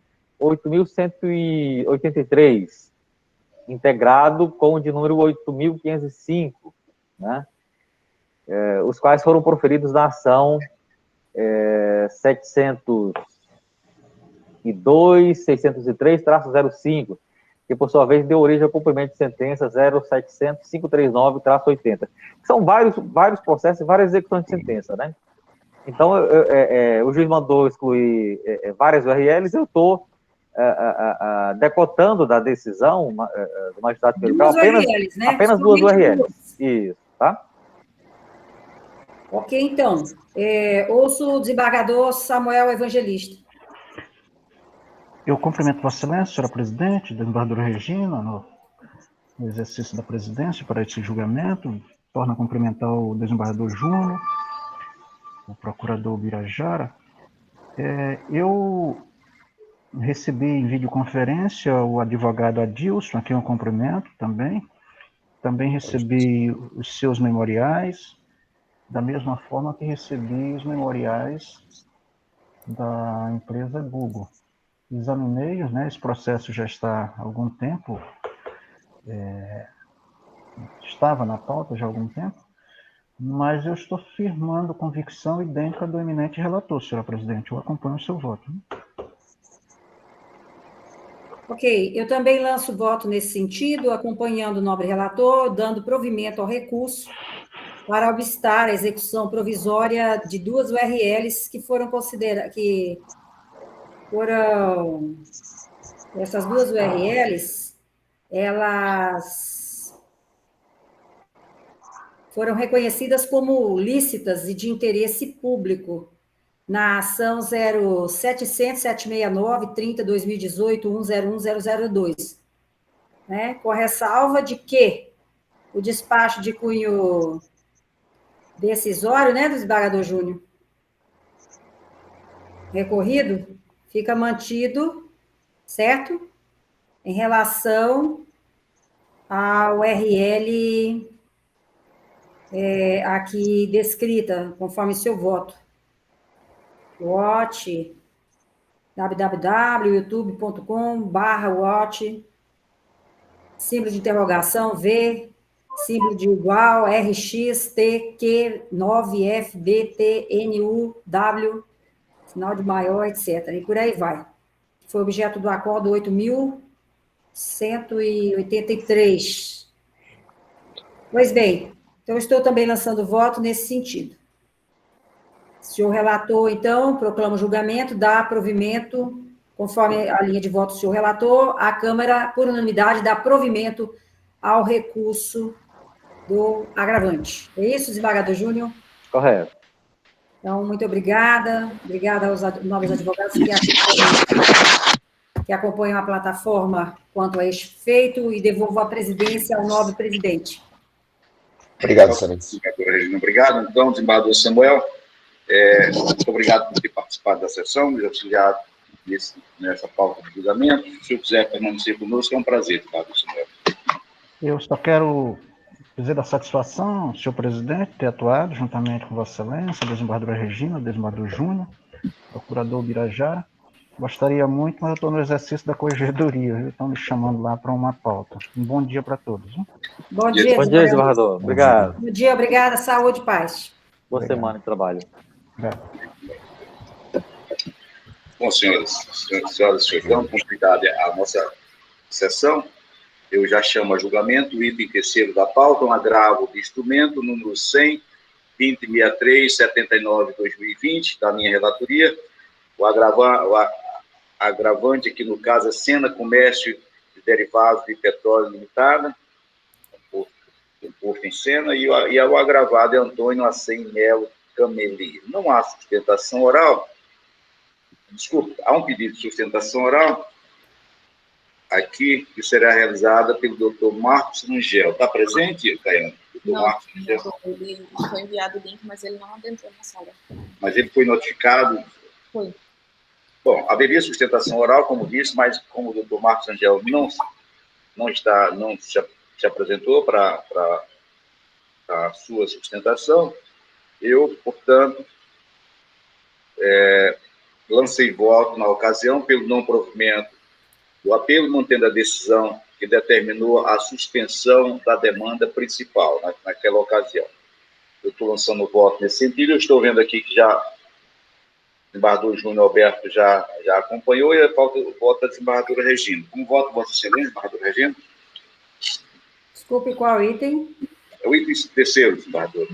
8.183, integrado com o de número 8.505, né, os quais foram proferidos na ação 602-603-05, que, por sua vez, deu origem ao cumprimento de sentença 0700539-80. São vários processos e várias execuções de sentença, né? Então, o juiz mandou excluir várias URLs, eu estou decotando da decisão do magistrado superior Duas URLs, né? apenas 2 URLs. Isso, tá? Ok, então. Ouço o desembargador Samuel Evangelista. Eu cumprimento Vossa Excelência, senhora presidente, desembargadora Regina, no exercício da presidência para esse julgamento. Torno a cumprimentar o desembargador Júnior, o procurador Birajara. Eu recebi em videoconferência o advogado Adilson, a quem eu cumprimento também. Também recebi os seus memoriais, da mesma forma que recebi os memoriais da empresa Google. Examinei-os, né? Esse processo já está há algum tempo, estava na pauta já há algum tempo, mas eu estou firmando convicção idêntica do eminente relator, senhora presidente. Eu acompanho o seu voto. Ok, eu também lanço voto nesse sentido, acompanhando o nobre relator, dando provimento ao recurso para obstar a execução provisória de duas URLs que foram consideradas, essas duas URLs, elas foram reconhecidas como lícitas e de interesse público na ação 0700-769-30-2018-101002, né? Com a ressalva de que o despacho de cunho decisório, né, do desembargador Júnior, recorrido, fica mantido, certo? Em relação à URL aqui descrita, conforme seu voto. Watch, www.youtube.com/watch, símbolo de interrogação, V, símbolo de igual, RX, TQ, 9FB, TNU, W, sinal de maior, etc. E por aí vai. Foi objeto do acordo 8.183. Pois bem, então estou também lançando voto nesse sentido. Senhor relator, então, proclama o julgamento, dá provimento, conforme a linha de voto do senhor relator, a Câmara, por unanimidade, dá provimento ao recurso do agravante. É isso, desembargador Júnior? Correto. Então, muito obrigada. Obrigada aos novos advogados que acompanham a plataforma quanto a este feito, e devolvo a presidência ao nobre presidente. Obrigado, excelência. Obrigado, então, desembargador Samuel. Muito obrigado por ter participado da sessão, nos auxiliado nessa pauta de julgamento. Se o senhor quiser permanecer conosco, é um prazer, desembargador Samuel. Eu só quero dizer da satisfação, senhor presidente, ter atuado juntamente com Vossa Excelência, desembargadora Regina, desembargador Júnior, procurador Birajara. Gostaria muito, mas eu estou no exercício da corregedoria, viu? Estão me chamando lá para uma pauta. Um bom dia para todos. Hein? Bom dia, desembargador. Obrigado. Bom dia, obrigada. Saúde e paz. Boa semana de trabalho. Obrigado. Bom, senhoras e senhores, então, completada a nossa sessão, eu já chamo a julgamento o item terceiro da pauta, um agravo de instrumento, número 100, 2063-79-2020, da minha relatoria. O agravante aqui, no caso, é Sena Comércio de Derivados de Petróleo Limitada, o Porto em Sena, e o agravado é Antônio Acém Melo Cameli. Não há sustentação oral. Desculpa, há um pedido de sustentação oral aqui, que será realizada pelo doutor Marcos Rangel. Está presente, Caiane? Não, ele foi enviado o link, mas ele não adentrou na sala. Mas ele foi notificado? Foi. Bom, haveria sustentação oral, como disse, mas como o doutor Marcos Rangel não se apresentou para a sua sustentação, eu, portanto, lancei voto na ocasião pelo não provimento do apelo, mantendo a decisão que determinou a suspensão da demanda principal naquela ocasião. Eu estou lançando o voto nesse sentido. Eu estou vendo aqui que já o desembargador Júnior Alberto já acompanhou, e falta o voto da desembargadora Regina. Como voto, Vossa Excelência, desembargadora Regina? Desculpe, qual item? É o item terceiro, desembargadora.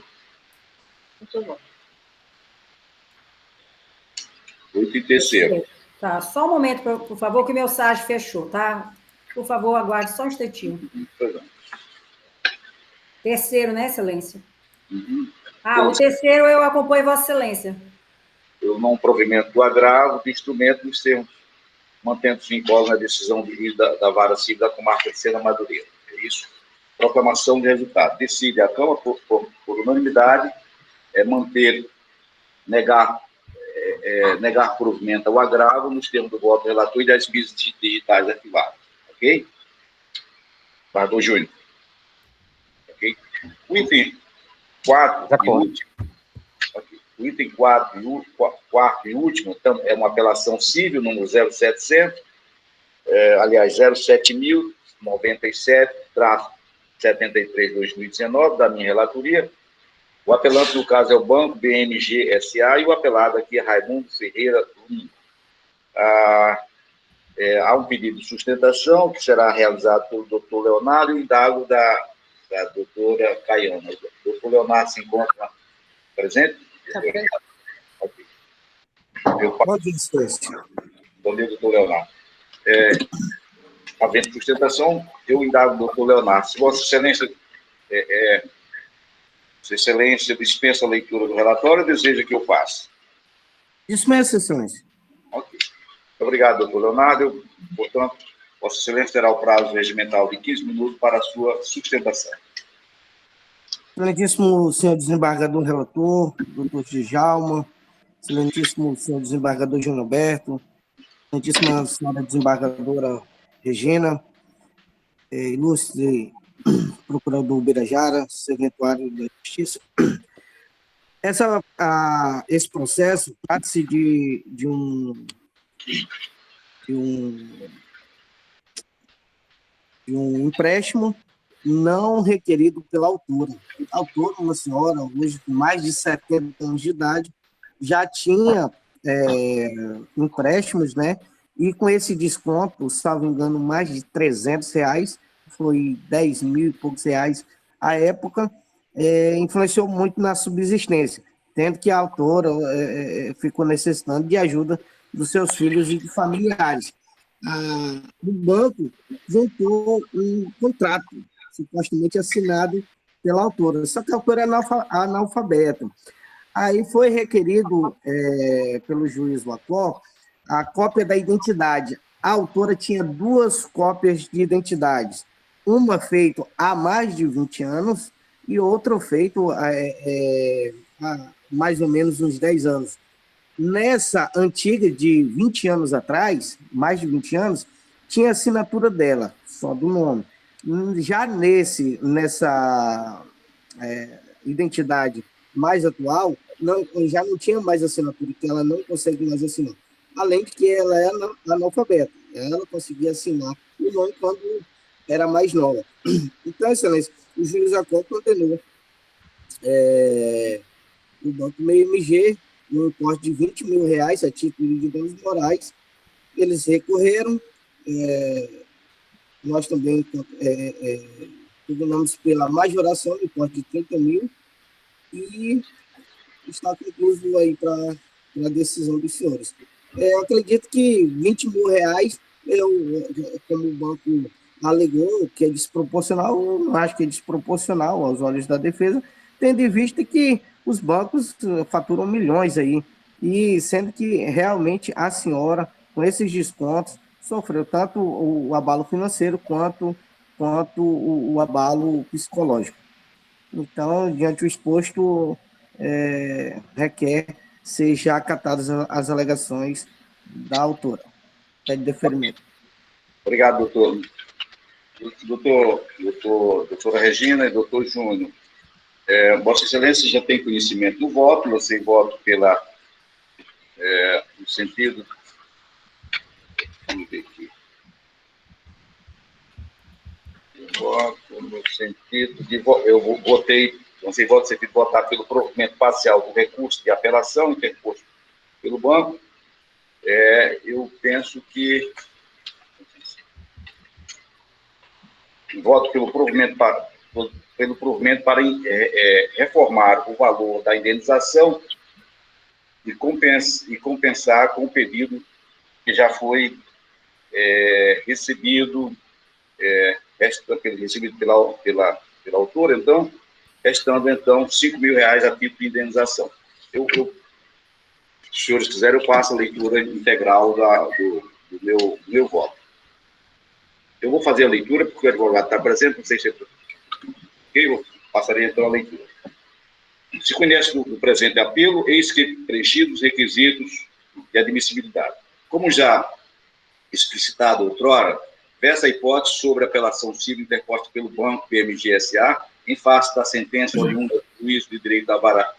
Muito bom. O item terceiro. Tá, só um momento, por favor, que o meu site fechou, tá? Por favor, aguarde só um instantinho. Terceiro, né, Excelência? Uhum. O terceiro eu acompanho Vossa Excelência. Pelo não provimento do agravo do instrumento dos termos, mantendo-se em causa na decisão de juiz da Vara Civil da Comarca de Sena Madureira. É isso. Proclamação de resultado. Decide a Câmara, por unanimidade, negar provimento ao agravo nos termos do voto relator e das mídias digitais arquivadas. Ok? Guardou Júnior. Ok? O item 4 e último. Okay. O item 4 e último é uma apelação civil, número 0700, aliás, 07.097-73/2019, da minha relatoria. O apelante, no caso, é o Banco BMG S.A. e o apelado aqui é Raimundo Ferreira Lima. Há um pedido de sustentação que será realizado pelo doutor Leonardo e o indago da doutora Caiana. O doutor Leonardo se encontra presente? Está presente. Ok. Pode ser. Bom dia, doutor Leonardo. Havendo sustentação, eu indago o doutor Leonardo. Se Vossa Excelência dispensa a leitura do relatório, deseja que eu faça? Dispensa, Excelência. Ok. Obrigado, doutor Leonardo. Portanto, Vossa Excelência terá o prazo regimental de 15 minutos para a sua sustentação. Excelentíssimo senhor desembargador relator, doutor Djalma, excelentíssimo senhor desembargador João Alberto, excelentíssima senhora desembargadora Regina, ilustre procurador Birajara, serventuário da Justiça. Esse processo trata-se de um empréstimo não requerido pela autora. A autora, uma senhora, hoje com mais de 70 anos de idade, já tinha empréstimos, né? E com esse desconto, salvo engano, mais de R$300, foi 10 mil e poucos reais à época, influenciou muito na subsistência, tendo que a autora ficou necessitando de ajuda dos seus filhos e de familiares. O banco juntou um contrato, supostamente assinado pela autora, só que a autora é analfabeta. Aí foi requerido pelo juiz Lacor a cópia da identidade. A autora tinha 2 cópias de identidades, uma feita há mais de 20 anos e outra feita há mais ou menos uns 10 anos. Nessa antiga de 20 anos atrás, mais de 20 anos, tinha a assinatura dela, só do nome. Já nessa identidade mais atual, já não tinha mais assinatura, que ela não consegue mais assinar. Além de que ela é analfabeta. Ela conseguia assinar o nome quando era mais nova. Então, Excelência, o juiz Lacor condenou o Banco BMG no importe de R$20 mil a título de danos morais. Eles recorreram, nós também condenamos pela majoração no importe de 30 mil e está concluído aí para a decisão dos senhores. Eu acredito que R$20 mil, como o banco alegou que é desproporcional, eu não acho que é desproporcional aos olhos da defesa, tendo em vista que os bancos faturam milhões aí, e sendo que realmente a senhora, com esses descontos, sofreu tanto o abalo financeiro quanto o abalo psicológico. Então, diante do exposto, requer seja acatadas as alegações da autora. Pede deferimento. Obrigado, doutor. Doutora Regina e doutor Júnior. Vossa Excelência já tem conhecimento do voto, você vota no sentido... Vamos ver aqui. Eu voto no sentido de... Eu votei... Não sei, voto no sentido de votar pelo provimento parcial do recurso de apelação interposto pelo banco. Eu penso que... Voto pelo provimento para reformar o valor da indenização e compensar com o pedido que já foi recebido pela autora. Então, restando, então, R$5.000 a título de indenização. Se os senhores quiserem, eu faço a leitura integral do meu voto. Eu vou fazer a leitura, porque o advogado está presente, não sei se... Eu passarei, então, a leitura. Se conhece do presente apelo, eis que preenchidos os requisitos de admissibilidade. Como já explicitado outrora, versa a hipótese sobre a apelação civil interposta pelo Banco BMG S.A. em face da sentença oriunda do juízo de direito da Vara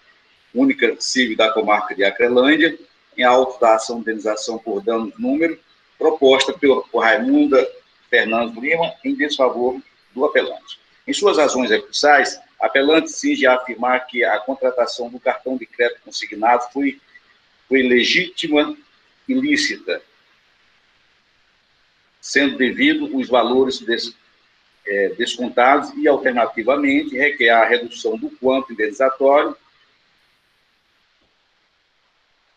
Única Civil da Comarca de Acrelândia, em auto da ação de indenização por danos número, proposta por Raimunda Fernandes Lima, em desfavor do apelante. Em suas razões recursais, a apelante cinge a afirmar que a contratação do cartão de crédito consignado foi legítima e lícita, sendo devido os valores descontados e, alternativamente, requer a redução do quanto indenizatório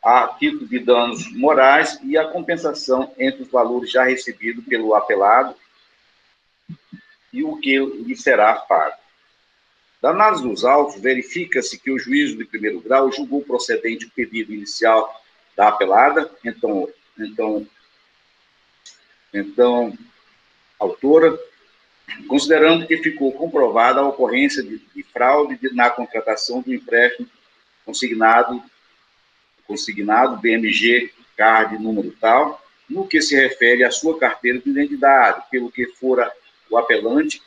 a título de danos morais e a compensação entre os valores já recebidos pelo apelado e o que lhe será pago. Da análise dos autos, verifica-se que o juízo de primeiro grau julgou procedente o pedido inicial da apelada, então autora, considerando que ficou comprovada a ocorrência de fraude na contratação do empréstimo consignado BMG Card número tal, no que se refere à sua carteira de identidade, pelo que fora o apelante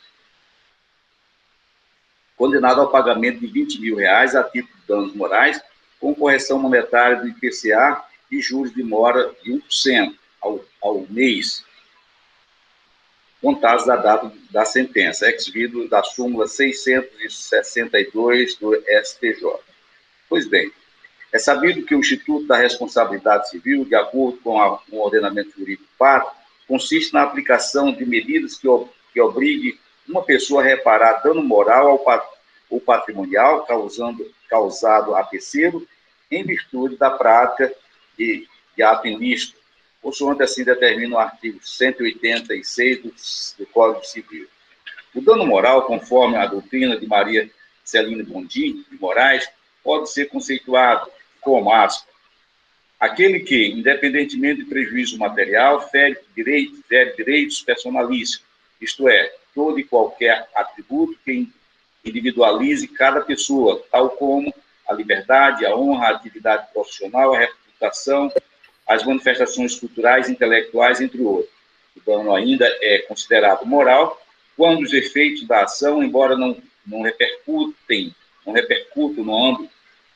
condenado ao pagamento de R$20.000 a título de danos morais, com correção monetária do IPCA e juros de mora de 1% ao mês, contados da data da sentença, ex-vido da súmula 662 do STJ. Pois bem, é sabido que o Instituto da Responsabilidade Civil, de acordo com o ordenamento jurídico pátrio, consiste na aplicação de medidas que obrigue uma pessoa a reparar dano moral ou patrimonial causado a terceiro em virtude da prática de ato ilícito, consoante assim determina o artigo 186 do Código Civil. O dano moral, conforme a doutrina de Maria Celina Gondim de Moraes, pode ser conceituado como, aspas, aquele que, independentemente de prejuízo material, fere direitos personalíssimos, isto é, todo e qualquer atributo que individualize cada pessoa, tal como a liberdade, a honra, a atividade profissional, a reputação, as manifestações culturais, intelectuais, entre outros. O dano ainda é considerado moral quando os efeitos da ação, embora não repercutam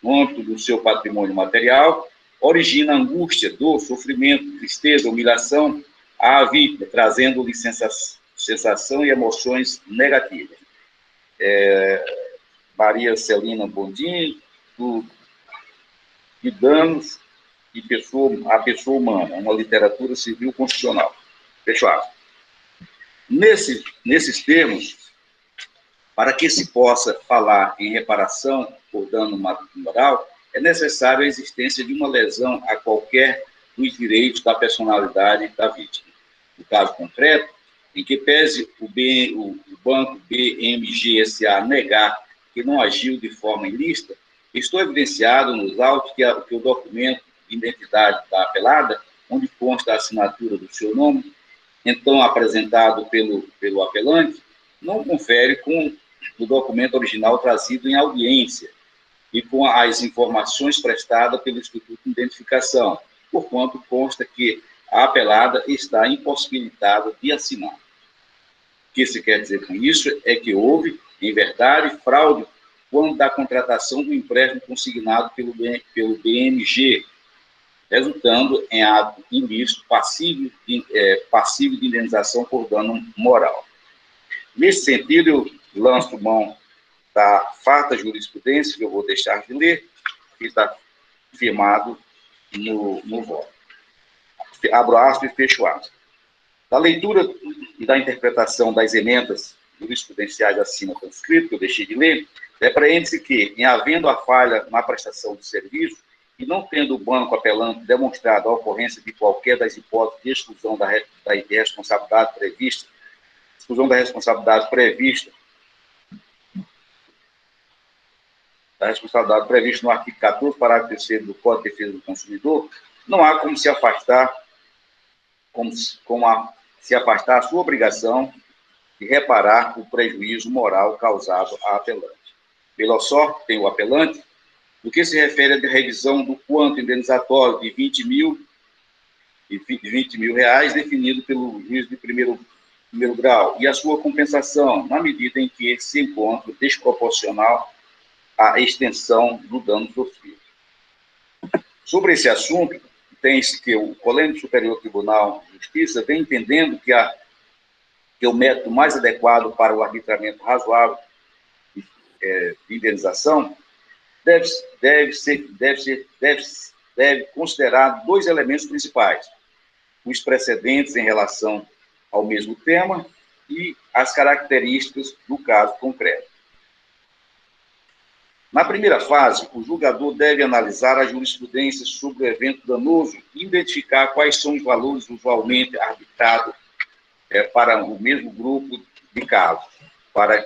no âmbito do seu patrimônio material, origina angústia, dor, sofrimento, tristeza, humilhação à vítima, trazendo-lhe sensação e emoções negativas. Maria Celina Gondim, de danos à pessoa humana, uma literatura civil constitucional. Fechado. Nesses termos, para que se possa falar em reparação por dano moral, é necessária a existência de uma lesão a qualquer dos direitos da personalidade da vítima. No caso concreto, em que pese o Banco BMG S.A. negar que não agiu de forma ilícita, estou evidenciado nos autos que o documento de identidade da apelada, onde consta a assinatura do seu nome, então apresentado pelo apelante, não confere com o documento original trazido em audiência e com as informações prestadas pelo Instituto de Identificação, porquanto consta que a apelada está impossibilitada de assinar. O que se quer dizer com isso é que houve, em verdade, fraude quando da contratação do empréstimo consignado pelo BMG, resultando em ato ilícito passivo de indenização por dano moral. Nesse sentido, eu lanço mão da farta jurisprudência, que eu vou deixar de ler, que está firmado no voto. Abro aspas e fecho aspas. Da leitura e da interpretação das emendas jurisprudenciais acima transcrito, que eu deixei de ler, depreende-se que, em havendo a falha na prestação do serviço e não tendo o banco apelante demonstrado a ocorrência de qualquer das hipóteses de exclusão da responsabilidade prevista da responsabilidade previsto no artigo 14, parágrafo 3º do Código de Defesa do Consumidor, não há como se afastar a sua obrigação de reparar o prejuízo moral causado à apelante. Pela sorte, tem o apelante, no que se refere à revisão do quanto indenizatório de 20 mil reais definido pelo juiz de primeiro grau e a sua compensação, na medida em que se encontra desproporcional à extensão do dano sofrido. Sobre esse assunto, tem-se que o Colégio Superior Tribunal de Justiça vem entendendo que o método mais adequado para o arbitramento razoável de indenização deve considerar dois elementos principais: os precedentes em relação ao mesmo tema e as características do caso concreto. Na primeira fase, o julgador deve analisar a jurisprudência sobre o evento danoso e identificar quais são os valores usualmente arbitrados para o mesmo grupo de casos, para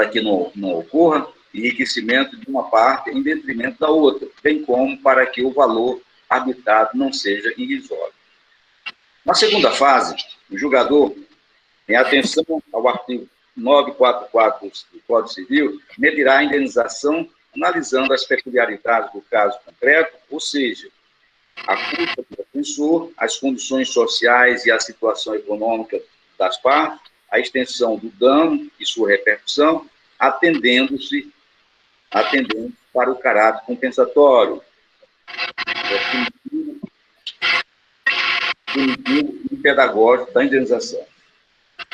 que não ocorra enriquecimento de uma parte em detrimento da outra, bem como para que o valor arbitrado não seja irrisório. Na segunda fase, o julgador, em atenção ao artigo 944 do Código Civil, medirá a indenização analisando as peculiaridades do caso concreto, ou seja, a culpa do ofensor, as condições sociais e a situação econômica das partes, a extensão do dano e sua repercussão, atendendo para o caráter compensatório, punitivo e pedagógico da indenização.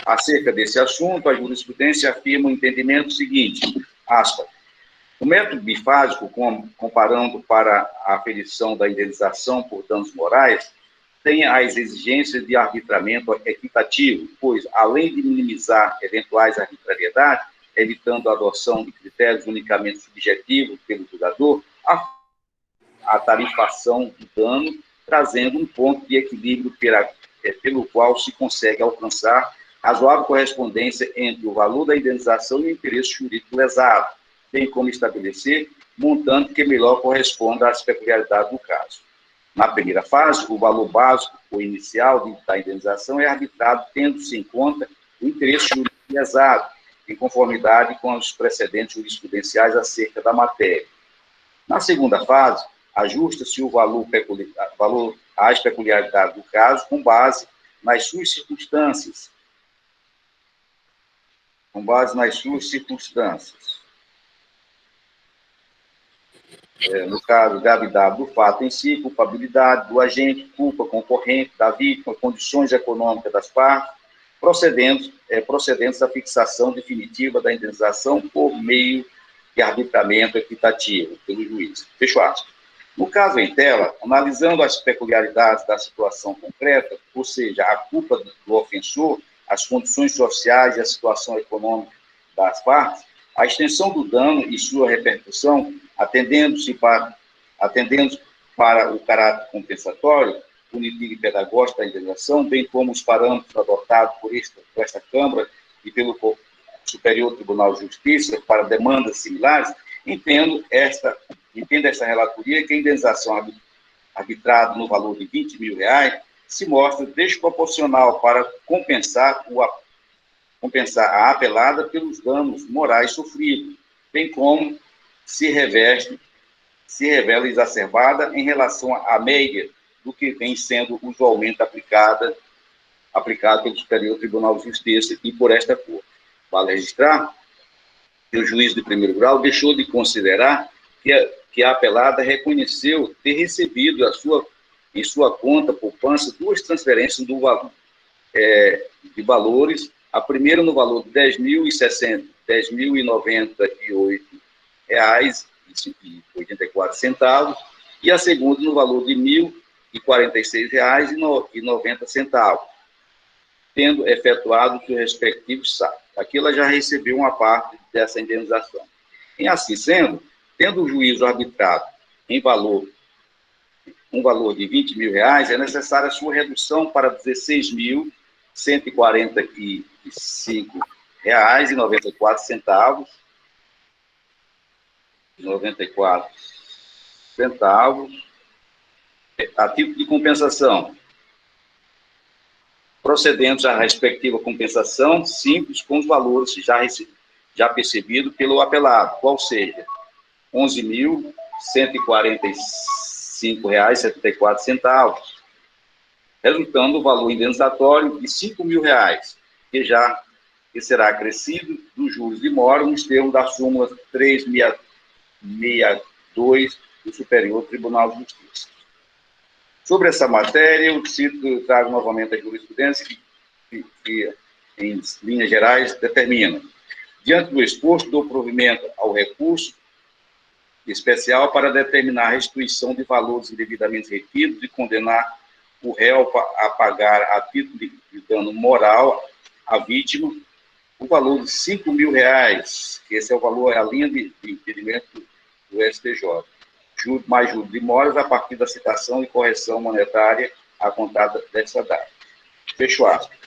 Acerca desse assunto, a jurisprudência afirma o entendimento seguinte, aspas, o método bifásico, comparando para a aferição da indenização por danos morais, tem as exigências de arbitramento equitativo, pois, além de minimizar eventuais arbitrariedades, evitando a adoção de critérios unicamente subjetivos pelo julgador, a tarifação do dano, trazendo um ponto de equilíbrio pelo qual se consegue alcançar razoável correspondência entre o valor da indenização e o interesse jurídico lesado, bem como estabelecer montante que melhor corresponda às peculiaridades do caso. Na primeira fase, o valor básico ou inicial da indenização é arbitrado tendo-se em conta o interesse jurídico lesado, em conformidade com os precedentes jurisprudenciais acerca da matéria. Na segunda fase, ajusta-se o valor às peculiaridades do caso com base nas suas circunstâncias. No caso, gravidade do fato em si, culpabilidade do agente, culpa concorrente da vítima, condições econômicas das partes, procedentes à fixação definitiva da indenização por meio de arbitramento equitativo pelo juiz. Fecho aspas. No caso em tela, analisando as peculiaridades da situação concreta, ou seja, a culpa do ofensor, as condições sociais e a situação econômica das partes, a extensão do dano e sua repercussão, atendendo para o caráter compensatório, punitivo e pedagógico da indenização, bem como os parâmetros adotados por esta Câmara e pelo Superior Tribunal de Justiça para demandas similares, entendo esta relatoria que a indenização arbitrada no valor de 20 mil reais se mostra desproporcional para compensar a apelada pelos danos morais sofridos, bem como se revela exacerbada em relação à média do que vem sendo usualmente aplicado pelo Superior Tribunal de Justiça e por esta Corte. Vale registrar que o juiz de primeiro grau deixou de considerar que a apelada reconheceu ter recebido em sua conta poupança duas transferências de valores, a primeira no valor de R$10.098,84 e a segunda no valor de R$1.046,90, tendo efetuado os seus respectivos saques. Aqui ela já recebeu uma parte dessa indenização. Em assim sendo, tendo o juízo arbitrado um valor de 20 mil reais, é necessária a sua redução para R$16.145,94, 94 centavos. A título de compensação, procedemos à respectiva compensação simples com os valores já percebidos pelo apelado, qual seja R$ 11.145,74, resultando o valor indenizatório de R$ 5.000, que será acrescido dos juros de mora nos termos da súmula 362 do Superior Tribunal de Justiça. Sobre essa matéria, eu trago novamente a jurisprudência que, em linhas gerais, determina: diante do exposto, dou provimento ao recurso especial para determinar a restituição de valores indevidamente retidos e condenar o réu a pagar, a título de dano moral à vítima, o valor de R$ 5.000, que esse é o valor, é a linha de impedimento do STJ. Mais juros de moras a partir da citação e correção monetária a contar dessa data. Fecho aspas.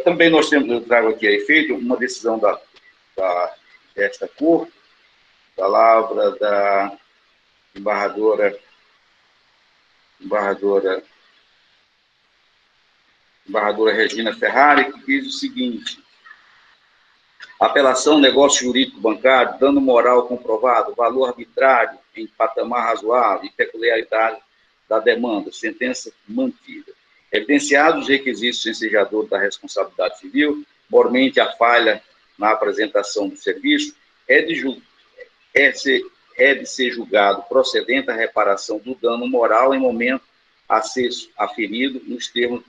Também eu trago aqui a efeito uma decisão desta Corte, palavra da embargadora Regina Ferrari, que diz o seguinte: apelação, negócio jurídico bancário, dano moral comprovado, valor arbitrário em patamar razoável e peculiaridade da demanda, sentença mantida. Evidenciados os requisitos ensejadores da responsabilidade civil, mormente a falha na apresentação do serviço, é de ser julgado procedente a reparação do dano moral em momento a ser aferido nos termos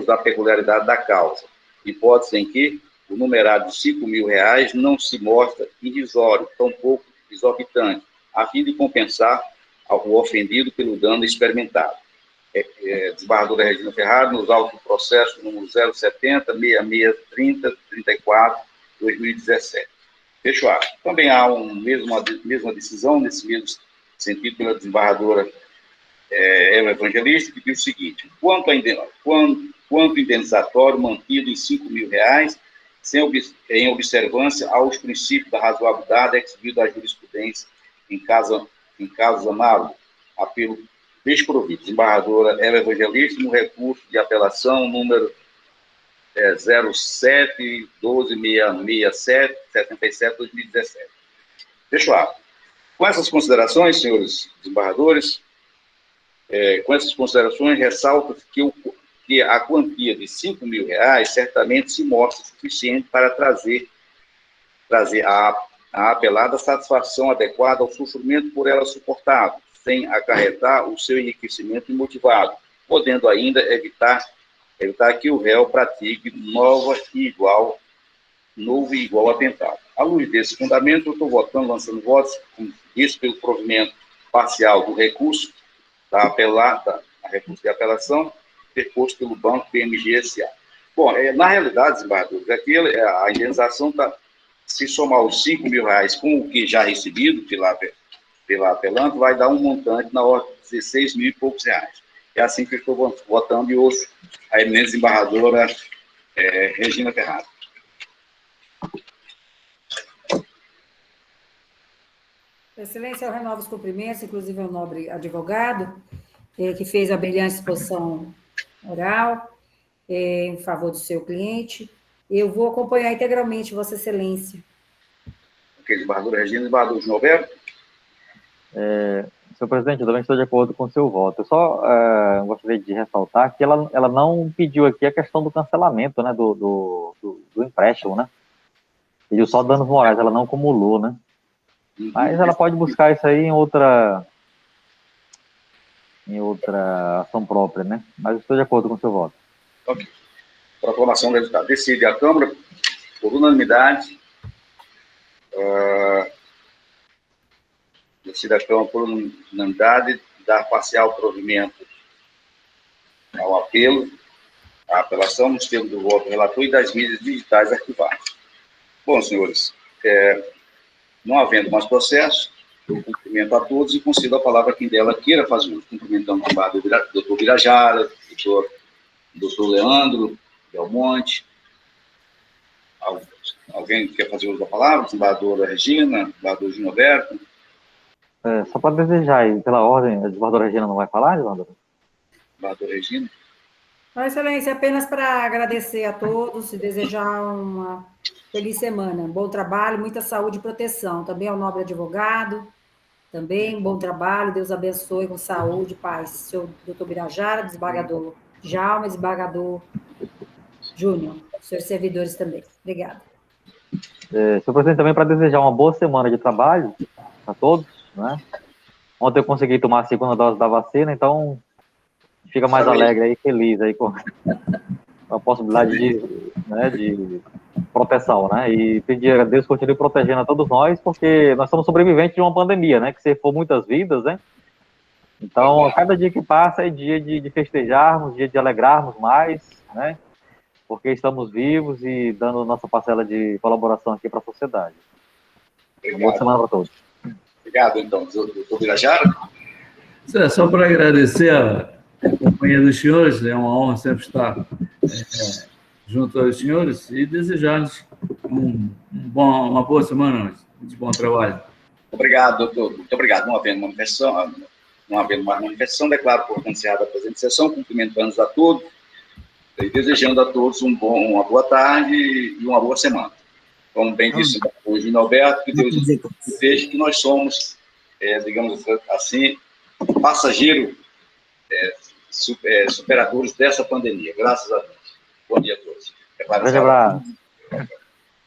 da peculiaridade da causa, hipótese em que o numerário de R$ 5.000 não se mostra irrisório, tampouco exorbitante, a fim de compensar o ofendido pelo dano experimentado. Desembargadora Regina Ferrari, nos autos do processo número 070, 6630, 34, 2017. Fecho aspas. Também há mesma decisão, nesse mesmo sentido, pela desembargadora Eva Evangelista, que diz o seguinte: quanto indenizatório mantido em R$ 5.000, em observância aos princípios da razoabilidade exibido à jurisprudência em casos análogos, apelo desprovido. Desembargadora Eva Evangelista, no recurso de apelação número 07-12-667-77-2017. Fecho aspas. Com essas considerações, senhores desembargadores, com essas considerações, ressalta que a quantia de R$ 5.000 certamente se mostra suficiente para trazer à apelada satisfação adequada ao sofrimento por ela suportado, sem acarretar o seu enriquecimento imotivado, podendo ainda evitar que o réu pratique novo e igual atentado. À luz desse fundamento, eu estou lançando votos, como disse, pelo provimento parcial do recurso a recurso de apelação, perposto pelo Banco PMG-SA. Bom, na realidade, desembargadores, a indenização se somar os R$ 5.000 com o que já recebido pela apelante, vai dar um montante na ordem de 16 mil e poucos reais. É assim que eu estou votando e ouço a eminente desembargadora Regina Ferrari. Excelência, eu renovo os cumprimentos, inclusive ao nobre advogado, que fez a brilhante exposição oral em favor do seu cliente. Eu vou acompanhar integralmente Vossa Excelência. Ok, desembargadora Regina, desembargador Gilberto. Senhor presidente, eu também estou de acordo com o seu voto. Eu só gostaria de ressaltar que ela não pediu aqui a questão do cancelamento, né, do empréstimo, né? Pediu só danos morais, ela não acumulou, né? Mas ela pode buscar isso aí em outra ação própria, né? Mas eu estou de acordo com o seu voto. Ok. Proclamação do resultado. Decide a Câmara, por unanimidade, dar parcial provimento ao apelo, à apelação, nos termos do voto relator e das mídias digitais arquivadas. Bom, senhores, não havendo mais processo, eu cumprimento a todos e concedo a palavra a quem dela queira fazer uso. Cumprimentando o doutor Birajara, doutor Leandro Belmonte, Alguém quer fazer uso da palavra? Desembargadora Regina, desembargador Ginoberto? Só para desejar aí, pela ordem, a desembargadora Regina não vai falar, desembargadora? Desembargadora Regina? Excelência, apenas para agradecer a todos e desejar uma feliz semana, bom trabalho, muita saúde e proteção. Também ao nobre advogado, também bom trabalho, Deus abençoe com saúde e paz. Senhor doutor Birajara, desembargador Djalma, desembargador Júnior, senhores servidores também. Obrigada. Senhor presidente, também para desejar uma boa semana de trabalho a todos, né? Ontem eu consegui tomar a segunda dose da vacina, então fica mais alegre aí, feliz aí com a possibilidade de proteção, né? E pedir a Deus que continue protegendo a todos nós, porque nós somos sobreviventes de uma pandemia, né? Que ceifou muitas vidas, né? Então, a cada dia que passa é dia de festejarmos, dia de alegrarmos mais, né? Porque estamos vivos e dando nossa parcela de colaboração aqui para a sociedade. Boa semana para todos. Obrigado, então, doutor Birajara. Só para agradecer a companhia dos senhores, é uma honra sempre estar junto aos senhores e desejar-lhes uma boa semana, de bom trabalho. Obrigado, doutor. Muito obrigado. Não havendo mais manifestação, declaro por encerrada a presente sessão, cumprimentando a todos e desejando a todos uma boa tarde e uma boa semana. Como bem disse o Ginoberto, que Deus nos proteja, que nós somos, digamos assim, passageiros, superadores dessa pandemia. Graças a Deus. Bom dia a todos. Grande abraço.